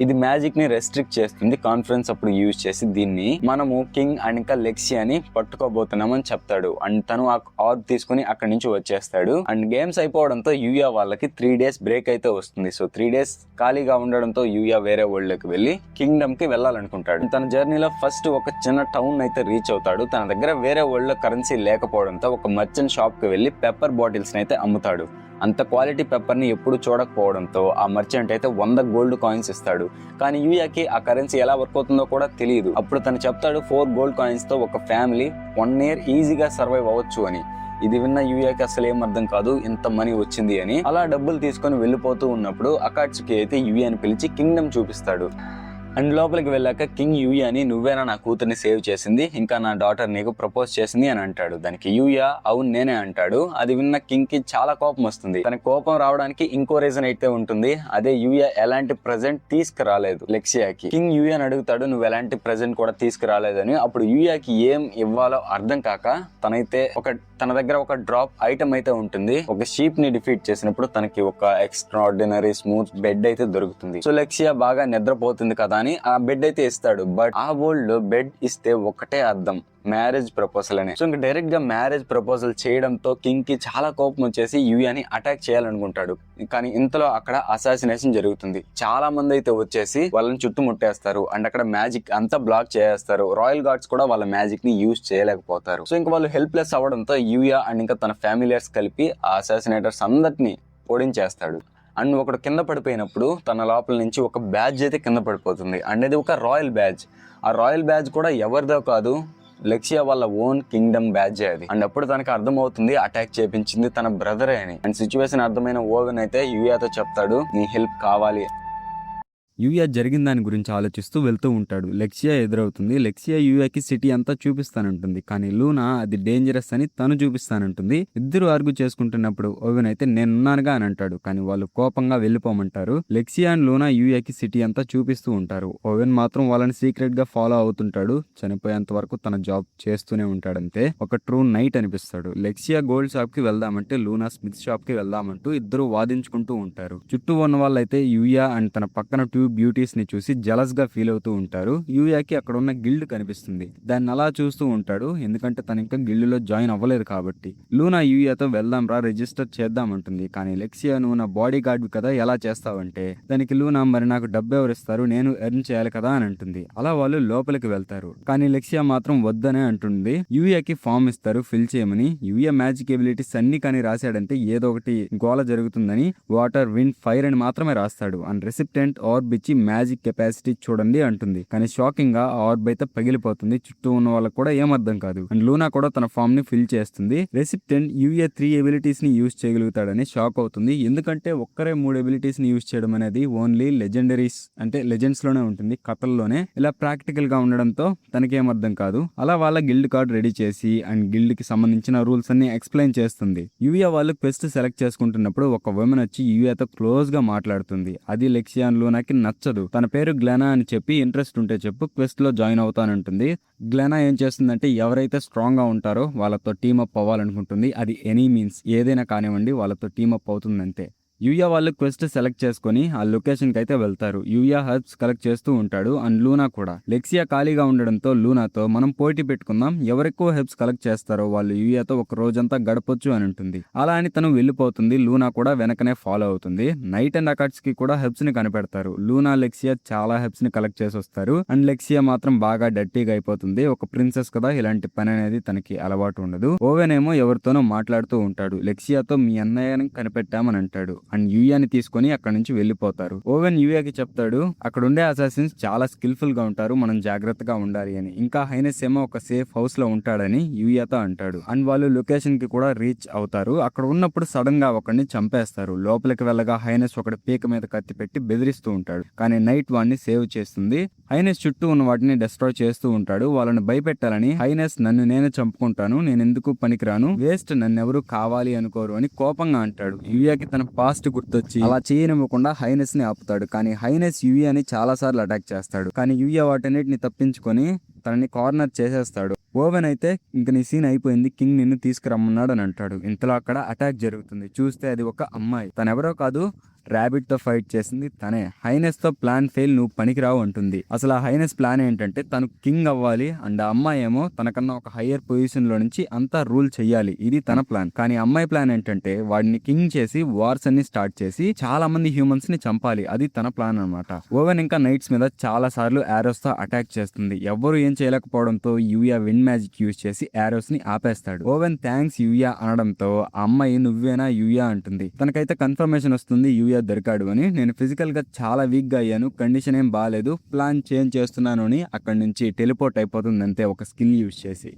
ఇది మ్యాజిక్ ని రెస్ట్రిక్ట్ చేస్తుంది. కాన్ఫరెన్స్ అప్పుడు యూజ్ చేసి దీన్ని మనము కింగ్ అండ్ ఇంకా లెక్సియాని పట్టుకోబోతున్నామని చెప్తాడు. అండ్ తను ఆ ఆర్బ్ తీసుకుని అక్కడి నుంచి వచ్చేస్తాడు. అండ్ గేమ్స్ అయిపోవడంతో యూయా వాళ్ళకి 3 days బ్రేక్ అయితే వస్తుంది. సో 3 days ఖాళీగా ఉండడంతో యూయా వేరే వరల్డ్ లోకి వెళ్లి కింగ్డమ్ కి వెళ్ళాలనుకుంటాడు. తన జర్నీలో ఫస్ట్ ఒక చిన్న టౌన్ అయితే రీచ్ అవుతాడు. తన దగ్గర వేరే వరల్డ్ లో కరెన్సీ లేకపోవడంతో ఒక మర్చెంట్ షాప్ కి వెళ్లి పెప్పర్ బాటిల్స్ అయితే అమ్ముతాడు. అంత క్వాలిటీ పెప్పర్ ని ఎప్పుడు చూడకపోవడంతో ఆ మర్చెంట్ అయితే 100 gold coins ఇస్తాడు. కానీ యూయాకి ఆ కరెన్సీ ఎలా వర్క్ అవుతుందో కూడా తెలియదు. అప్పుడు తను చెప్తాడు 4 gold coins తో ఒక ఫ్యామిలీ 1 year ఈజీగా సర్వైవ్ అవ్వచ్చు అని. ఇది విన్న యూయాకి అసలు ఏం అర్థం కాదు ఇంత మనీ వచ్చింది అని. అలా డబ్బులు తీసుకొని వెళ్ళిపోతూ ఉన్నప్పుడు అకాట్సుకి అయితే యూయాని పిలిచి కింగ్డమ్ చూపిస్తాడు. అండ్ లోపలికి వెళ్ళాక కింగ్ యూయాని నువ్వేనా నా కూతుర్ని సేవ్ చేసింది, ఇంకా నా డాటర్ నీకు ప్రపోజ్ చేసింది అని అంటాడు. దానికి యూయా అవును నేనే అంటాడు. అది విన్న కింగ్ కి చాలా కోపం వస్తుంది. తన కోపం రావడానికి ఇంకో రీజన్ అయితే ఉంటుంది. అదే యూయా ఎలాంటి ప్రెజెంట్ తీసుకురాలేదు లెక్సియాకి. కింగ్ యూయాని అడుగుతాడు నువ్వు ఎలాంటి ప్రెజెంట్ కూడా తీసుకురాలేదని. అప్పుడు యూయాకి ఏం ఇవ్వాలో అర్థం కాక తన దగ్గర ఒక డ్రాప్ ఐటమ్ అయితే ఉంటుంది. ఒక షీప్ ని డిఫీట్ చేసినప్పుడు తనకి ఒక ఎక్స్ట్రాఆర్డినరీ స్మూత్ బెడ్ అయితే దొరుకుతుంది. సో లెక్సియా బాగా నిద్రపోతుంది కదా అని ఆ బెడ్ అయితే ఇస్తాడు. బట్ ఆ వరల్డ్ లో బెడ్ ఇస్తే ఒకటే అర్థం, మ్యారేజ్ ప్రపోజల్ అని. సో ఇంకా డైరెక్ట్ గా మ్యారేజ్ ప్రపోజల్ చేయడంతో కింగ్ కి చాలా కోపం వచ్చేసి యూయాని అటాక్ చేయాలనుకుంటాడు. కానీ ఇంతలో అక్కడ అసాసినేషన్ జరుగుతుంది. చాలా మంది అయితే వచ్చేసి వాళ్ళని చుట్టుముట్టేస్తారు. అండ్ అక్కడ మ్యాజిక్ అంతా బ్లాక్ చేస్తారు. రాయల్ గార్డ్స్ కూడా వాళ్ళ మ్యాజిక్ ని యూజ్ చేయలేకపోతారు. సో ఇంకా వాళ్ళు హెల్ప్లెస్ అవ్వడంతో యూయా అండ్ ఇంకా తన ఫ్యామిలియర్స్ కలిపి ఆ అసాసినేటర్స్ అందరినీ ఓడించేస్తాడు. అండ్ ఒకడు కింద పడిపోయినప్పుడు తన లోపల నుంచి ఒక బ్యాడ్జ్ అయితే కింద పడిపోతుంది. అండ్ ఇది ఒక రాయల్ బ్యాడ్జ్. ఆ రాయల్ బ్యాడ్జ్ కూడా ఎవరిదో కాదు, లెక్సియా వాళ్ళ ఓన్ కింగ్డమ్ బ్యాడ్జ్ అది. అండ్ అప్పుడు తనకు అర్థమవుతుంది అటాక్ చేపించింది తన బ్రదరే అని. అండ్ సిచ్యువేషన్ అర్థమైన ఓవెన్ అయితే యూయాతో చెప్తాడు నీ హెల్ప్ కావాలి. యూయా జరిగిన దాని గురించి ఆలోచిస్తూ వెళ్తూ ఉంటాడు. లెక్సియా ఎదురవుతుంది. లెక్సియా యూయాకి సిటీ అంతా చూపిస్తానంటుంది. కానీ లూనా అది డేంజరస్ అని తను చూపిస్తానంటుంది. ఇద్దరు ఆర్గ్యూ చేసుకుంటున్నప్పుడు ఓవెన్ అయితే నేనున్నానుగా అని అంటాడు. కానీ వాళ్ళు కోపంగా వెళ్ళిపోమంటారు. లెక్సియా అండ్ లూనా యూయాకి సిటీ అంతా చూపిస్తూ ఉంటారు. ఓవెన్ మాత్రం వాళ్ళని సీక్రెట్ గా ఫాలో అవుతుంటాడు. చనిపోయేంత వరకు తన జాబ్ చేస్తూనే ఉంటాడంతే. ఒక ట్రూ నైట్ అనిపిస్తాడు. లెక్సియా గోల్డ్ షాప్ కి వెళ్దామంటే లూనా స్మిత్ షాప్ కి వెళ్దామంటూ ఇద్దరు వాదించుకుంటూ ఉంటారు. చుట్టూ ఉన్న వాళ్ళైతే యూయా అండ్ తన పక్కన బ్యూటీస్ ని చూసి జలస్ గా ఫీల్ అవుతూ ఉంటారు. యూయాకి అక్కడ ఉన్న గిల్డ్ కనిపిస్తుంది. దాన్ని అలా చూస్తూ ఉంటాడు, ఎందుకంటే తను ఇంకా గిల్డ్ లో జాయిన్ అవ్వలేదు కాబట్టి. లూనా యూయాతో వెళ్దాం రా, రిజిస్టర్ చేద్దామంటుంది. కానీ లెక్సియా, నువ్వు నా బాడీ గార్డ్ కదా, ఎలా చేస్తావంటే దానికి లూనా, మరి నాకు డబ్బు ఎవరు ఇస్తారు, నేను ఎర్న్ చేయాలి కదా అని అంటుంది. అలా వాళ్ళు లోపలికి వెళ్తారు. కానీ లెక్సియా మాత్రం వద్దనే అంటుంది. యూయాకి ఫామ్ ఇస్తారు ఫిల్ చేయమని. యూయా మ్యాజిక్ ఎబిలిటీస్ అన్ని కానీ రాశాడంటే ఏదో ఒకటి గోల జరుగుతుందని వాటర్, విండ్, ఫైర్ అని మాత్రమే రాస్తాడు. అండ్ రెసిప్టెంట్ ఆర్బ్ ఇచ్చి మ్యాజిక్ కెపాసిటీ చూడండి అంటుంది. కానీ షాకింగ్ గా ఆర్బ్ అయితే పగిలిపోతుంది. చుట్టూ ఉన్న వాళ్ళకి కూడా ఏం అర్థం కాదు. అండ్ లూనా కూడా తన ఫామ్ ని ఫిల్ చేస్తుంది. రెసిప్టెంట్ యూఏ 3 ఎబిలిటీస్ ని యూజ్ చేయగలుగుతాడని షాక్ అవుతుంది. ఎందుకంటే ఒక్కరే 3 ఎబిలిటీస్ ని యూజ్ చేయడం అనేది ఓన్లీ లెజెండరీస్ అంటే లెజెండ్స్ లోనే ఉంటుంది, కథల్లోనే. ఇలా ప్రాక్టికల్ గా ఉండడంతో తనకేం అర్థం కాదు. అలా వాళ్ళ గిల్డ్ కార్డ్ రెడీ చేసి అండ్ గిల్డ్ కి సంబంధించిన రూల్స్ అన్ని ఎక్స్ప్లెయిన్ చేస్తుంది. యూఏ వాళ్ళు క్వెస్ట్ సెలెక్ట్ చేసుకుంటున్నప్పుడు ఒక ఉమెన్ వచ్చి యూఏతో క్లోజ్ గా మాట్లాడుతుంది. అది లెక్సియా అండ్ లూనాకి నచ్చదు. తన పేరు గ్లెనా అని చెప్పి, ఇంట్రెస్ట్ ఉంటే చెప్పు, క్వెస్ట్ లో జాయిన్ అవుతానంటుంది. గ్లెనా ఏం చేస్తుందంటే ఎవరైతే స్ట్రాంగ్ గా ఉంటారో వాళ్ళతో టీమప్ అవ్వాలనుకుంటుంది. అది ఎనీ మీన్స్ ఏదైనా కానివ్వండి, వాళ్ళతో టీమప్ అవుతుందంతే. యూయా వాళ్ళు క్వెస్ట్ సెలెక్ట్ చేసుకుని ఆ లొకేషన్ కి అయితే వెళ్తారు. యూయా హెర్బ్స్ కలెక్ట్ చేస్తూ ఉంటాడు అండ్ లూనా కూడా. లెక్సియా ఖాళీగా ఉండడంతో లూనాతో మనం పోటీ పెట్టుకుందాం, ఎవరెక్కువ హెర్బ్స్ కలెక్ట్ చేస్తారో వాళ్ళు యూయాతో ఒక రోజంతా గడపొచ్చు అని ఉంటుంది. అలా అని తను వెళ్ళిపోతుంది. లూనా కూడా వెనకనే ఫాలో అవుతుంది. నైట్ అండ్ అకాట్స్ కి కూడా హెర్బ్స్ ని కనిపెడతారు. లూనా, లెక్సియా చాలా హెర్బ్స్ ని కలెక్ట్ చేసి వస్తారు. అండ్ లెక్సియా మాత్రం బాగా డర్టీగా అయిపోతుంది. ఒక ప్రిన్సెస్ కదా, ఇలాంటి పని అనేది తనకి అలవాటు ఉండదు. ఓవెన్ ఏమో ఎవరితోనో మాట్లాడుతూ ఉంటాడు. లెక్సియాతో మీ అన్నయ్యని కనిపెట్టామని అంటాడు. అండ్ యూయాని తీసుకొని అక్కడ నుంచి వెళ్ళిపోతారు. ఓవెన్ యూయాకి చెప్తాడు అక్కడ ఉండే అసాసిన్స్ చాలా స్కిల్ఫుల్ గా ఉంటారు, మనం జాగ్రత్తగా ఉండాలి అని. ఇంకా హైనెస్ ఏమో ఒక సేఫ్ హౌస్ లో ఉంటాడని యూయాతో అంటాడు. అండ్ వాళ్ళు లొకేషన్ కి కూడా రీచ్ అవుతారు. అక్కడ ఉన్నప్పుడు సడన్ గా ఒకడిని చంపేస్తారు. లోపలికి వెళ్ళగా హైనెస్ ఒకటి పీక మీద కత్తి పెట్టి బెదిరిస్తూ ఉంటాడు. కానీ నైట్ వాడిని సేవ్ చేస్తుంది. హైనెస్ చుట్టూ ఉన్న వాటిని డిస్ట్రాయ్ చేస్తూ ఉంటాడు. వాళ్ళని భయపెట్టాలని హైనెస్ నన్ను నేనే చంపుకుంటాను, నేను ఎందుకు పనికిరాను, వేస్ట్, నన్నెవరు కావాలి అనుకోరు అని కోపంగా అంటాడు. యూయాకి తన పాస్ట్ గుర్తొచ్చి అలా చేయనివ్వకుండా హైనెస్ ని ఆపుతాడు. కానీ హైనెస్ యూయాని చాలా సార్లు అటాక్ చేస్తాడు. కానీ యూయా వాటన్నిటిని తప్పించుకొని తనని కార్నర్ చేసేస్తాడు. ఓవెన్ అయితే ఇంక నీ సీన్ అయిపోయింది, కింగ్ నిన్ను తీసుకురమ్మన్నాడు అని అంటాడు. ఇంతలో అక్కడ అటాక్ జరుగుతుంది. చూస్తే అది ఒక అమ్మాయి. తనెవరో కాదు, ర్యాబిట్ తో ఫైట్ చేసింది తనే. హైనెస్ తో ప్లాన్ ఫెయిల్, నువ్వు పనికిరావు అంటుంది. అసలు ఆ హైనెస్ ప్లాన్ ఏంటంటే తను కింగ్ అవ్వాలి అండ్ ఆ అమ్మాయి ఏమో తనకన్నా ఒక హయ్యర్ పొజిషన్ లో నుంచి అంతా రూల్ చెయ్యాలి, ఇది తన ప్లాన్. కానీ అమ్మాయి ప్లాన్ ఏంటంటే వాడిని కింగ్ చేసి వార్స్ అన్ని స్టార్ట్ చేసి చాలా మంది హ్యూమన్స్ ని చంపాలి, అది తన ప్లాన్ అన్నమాట. ఓవెన్ ఇంకా నైట్స్ మీద చాలా సార్లు ఆరోస్ తో అటాక్ చేస్తుంది. ఎవ్వరు ఏం చేయలేకపోవడంతో యూయా విండ్ మ్యాజిక్ యూజ్ చేసి ఆరోస్ ని ఆపేస్తాడు. ఓవెన్ థ్యాంక్స్ యూయా అనడంతో ఆ అమ్మాయి నువ్వేనా యూయా అంటుంది. తనకైతే కన్ఫర్మేషన్ వస్తుంది యూయా దొరికాడు అని. నేను ఫిజికల్ గా చాలా వీక్ గా అయ్యాను, కండిషన్ ఏం బాగాలేదు, ప్లాన్ చేంజ్ చేస్తున్నాను అని అక్కడి నుంచి టెలిపోర్ట్ అయిపోతుంది అంతే, ఒక స్కిల్ యూజ్ చేసి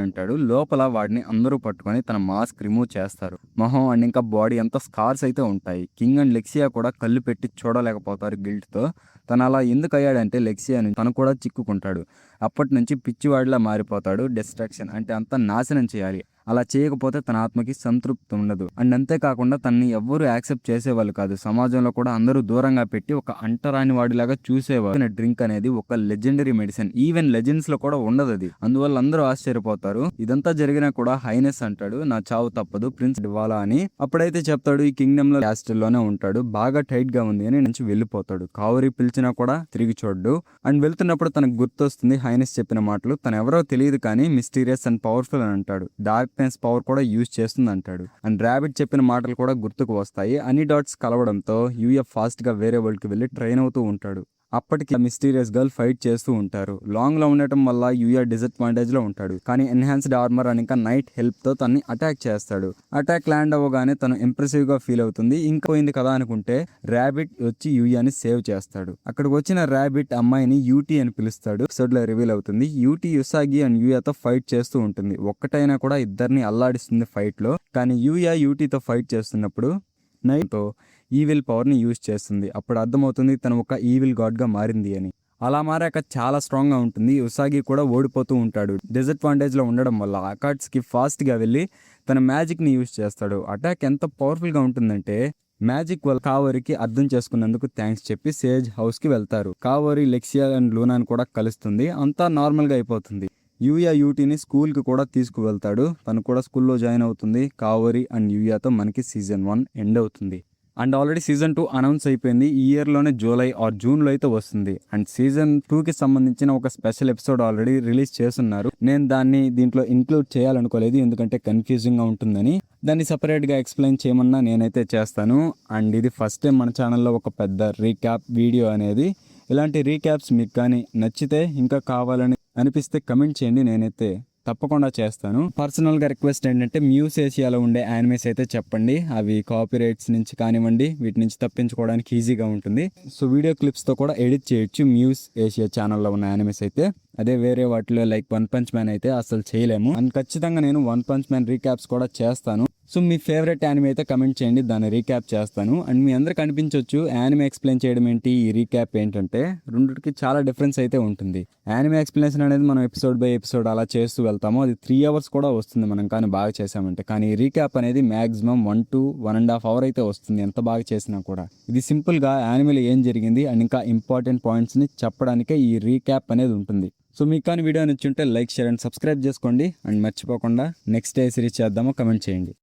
అంటాడు. లోపల వాడిని అందరూ పట్టుకొని తన మాస్క్ రిమూవ్ చేస్తారు. మొహం అండ్ ఇంకా బాడీ అంతా స్కార్స్ అయితే ఉంటాయి. కింగ్ అండ్ లెక్సియా కూడా కళ్ళు పెట్టి చూడలేకపోతారు గిల్ట్ తో. తను అలా ఎందుకు అయ్యాడంటే లెక్సియా నుంచి తను కూడా చిక్కుకుంటాడు. అప్పటి నుంచి పిచ్చివాడిలా మారిపోతాడు. డిస్ట్రాక్షన్ అంటే అంతా నాశనం చేయాలి, అలా చేయకపోతే తన ఆత్మకి సంతృప్తి ఉండదు. అండ్ అంతేకాకుండా తనని ఎవ్వరూ యాక్సెప్ట్ చేసేవాళ్ళు కాదు. సమాజంలో కూడా అందరూ దూరంగా పెట్టి ఒక అంటరాని వాడిలాగా చూసేవారు. డ్రింక్ అనేది ఒక లెజెండరీ మెడిసిన్, ఈవెన్ లెజెండ్స్ లో కూడా ఉండదు అది. అందువల్ల అందరూ ఆశ్చర్యపోతారు. ఇదంతా జరిగినా కూడా హైనెస్ అంటాడు నా చావు తప్పదు, ప్రిన్స్ ఇవ్వాలా అని. అప్పుడైతే చెప్తాడు ఈ కింగ్డమ్ లో క్యాస్టిల్ లోనే ఉంటాడు, బాగా టైట్ గా ఉంది అని నుంచి వెళ్ళిపోతాడు. కావరి పిలిచినా కూడా తిరిగి చూడ్డు. అండ్ వెళ్తున్నప్పుడు తనకు గుర్తొస్తుంది హైనెస్ చెప్పిన మాటలు. తను ఎవరో తెలియదు కానీ మిస్టీరియస్ అండ్ పవర్ఫుల్ అని అంటాడు. డార్క్నెస్ పవర్ కూడా యూజ్ చేస్తుంది అంటాడు. అండ్ ర్యాబిట్ చెప్పిన మాటలు కూడా గుర్తుకు వస్తాయి. అన్ని డాట్స్ కలవడంతో యూఎఫ్ ఫాస్ట్ గా వేరే వరల్డ్ కి వెళ్ళి ట్రైన్ అవుతూ ఉంటాడు. అప్పటికి మిస్టీరియస్ గర్ల్ ఫైట్ చేస్తూ ఉంటారు. లాంగ్ లో ఉండటం వల్ల యూయా డిసడ్వాంటేజ్ లో ఉంటాడు. కానీ ఎన్హాన్స్డ్ ఆర్మర్ అని ఇంకా నైట్ హెల్ప్ తో తన్ని అటాక్ చేస్తాడు. అటాక్ ల్యాండ్ అవ్వగానే తను ఇంప్రెసివ్ గా ఫీల్ అవుతుంది. ఇంకా పోయింది కదా అనుకుంటే ర్యాబిట్ వచ్చి యూయాని సేవ్ చేస్తాడు. అక్కడికి వచ్చిన ర్యాబిట్ అమ్మాయిని యూటీ అని పిలుస్తాడు. ఎపిసోడ్ లో రివీల్ అవుతుంది. యూటీ యుసాగి అండ్ యూయాతో ఫైట్ చేస్తూ ఉంటుంది. ఒక్కటైనా కూడా ఇద్దరిని అల్లాడిస్తుంది ఫైట్ లో. కానీ యూయా యూటీతో ఫైట్ చేస్తున్నప్పుడు నైట్ ఈవిల్ పవర్ ని యూజ్ చేస్తుంది. అప్పుడు అర్థమవుతుంది తను ఒక ఈవిల్ గాడ్ గా మారింది అని. అలా మారాక చాలా స్ట్రాంగ్ గా ఉంటుంది. ఉసాగి కూడా ఓడిపోతూ ఉంటాడు. డిసడ్వాంటేజ్ లో ఉండడం వల్ల అకాట్స్ కి ఫాస్ట్ గా వెళ్ళి తన మ్యాజిక్ ని యూజ్ చేస్తాడు. అటాక్ ఎంత పవర్ఫుల్ గా ఉంటుందంటే మ్యాజిక్ వల్ల కావరికి అర్థం చేసుకున్నందుకు థ్యాంక్స్ చెప్పి సేజ్ హౌస్ కి వెళ్తారు. కావరి లెక్సియా అండ్ లూనాని కూడా కలుస్తుంది. అంతా నార్మల్ గా అయిపోతుంది. యూయా యూటీని స్కూల్ కి కూడా తీసుకువెళ్తాడు. తను కూడా స్కూల్లో జాయిన్ అవుతుంది. కావరి అండ్ యూయాతో మనకి సీజన్ 1 ఎండ్ అవుతుంది. అండ్ ఆల్రెడీ సీజన్ 2 అనౌన్స్ అయిపోయింది. ఈ ఇయర్ లోనే జూలై ఆర్ జూన్ లో అయితే వస్తుంది. అండ్ సీజన్ 2 కి సంబంధించిన ఒక స్పెషల్ ఎపిసోడ్ ఆల్రెడీ రిలీజ్ చేస్తున్నారు. నేను దాన్ని దీంట్లో ఇంక్లూడ్ చేయాలనుకోలేదు, ఎందుకంటే కన్ఫ్యూజింగ్ గా ఉంటుందని. దాన్ని సపరేట్ గా ఎక్స్ప్లెయిన్ చేయమన్నా నేనైతే చేస్తాను. అండ్ ఇది ఫస్ట్ టైం మన ఛానల్లో ఒక పెద్ద రీక్యాప్ వీడియో అనేది. ఇలాంటి రీక్యాప్స్ మీకు కానీ నచ్చితే, ఇంకా కావాలని అనిపిస్తే కమెంట్ చేయండి, నేనైతే తప్పకుండా చేస్తాను. పర్సనల్ గా రిక్వెస్ట్ ఏంటంటే మ్యూస్ ఏషియాలో ఉండే యానిమేస్ అయితే చెప్పండి. అవి కాపీరైట్స్ నుంచి కానివ్వండి, వీటి నుంచి తప్పించుకోవడానికి ఈజీగా ఉంటుంది. సో వీడియో క్లిప్స్ తో కూడా ఎడిట్ చేయొచ్చు మ్యూస్ ఏషియా ఛానల్లో ఉన్న యానిమేస్ అయితే. అదే వేరే వాటిలో లైక్ వన్ పంచ్ మ్యాన్ అయితే అసలు చేయలేము. అండ్ ఖచ్చితంగా నేను వన్ పంచ్ మ్యాన్ రీక్యాప్స్ కూడా చేస్తాను. సో మీ ఫేవరెట్ యానిమే అయితే కమెంట్ చేయండి, దాన్ని రీక్యాప్ చేస్తాను. అండ్ మీ అందరికి అనిపించవచ్చు యానిమే ఎక్స్ప్లెయిన్ చేయడం ఏంటి, ఈ రీక్యాప్ ఏంటంటే రెండిటికి చాలా డిఫరెన్స్ అయితే ఉంటుంది. యానిమే ఎక్స్ప్లెనేషన్ అనేది మనం ఎపిసోడ్ బై ఎపిసోడ్ అలా చేస్తూ వెళ్తాము, అది 3 hours కూడా వస్తుంది మనం కానీ బాగా చేసామంటే. కానీ ఈ రీక్యాప్ అనేది మాక్సిమం 1 to 1.5 hours అయితే వస్తుంది, ఎంత బాగా చేసినా కూడా. ఇది సింపుల్గా యానిమేలో ఏం జరిగింది అండ్ ఇంకా ఇంపార్టెంట్ పాయింట్స్ని చెప్పడానికే ఈ రీక్యాప్ అనేది ఉంటుంది. సో మీకు కానీ వీడియో నచ్చుంటే లైక్, షేర్ అండ్ సబ్స్క్రైబ్ చేసుకోండి. అండ్ మర్చిపోకుండా నెక్స్ట్ ఏ సిరీస్ చేద్దామో కమెంట్ చేయండి.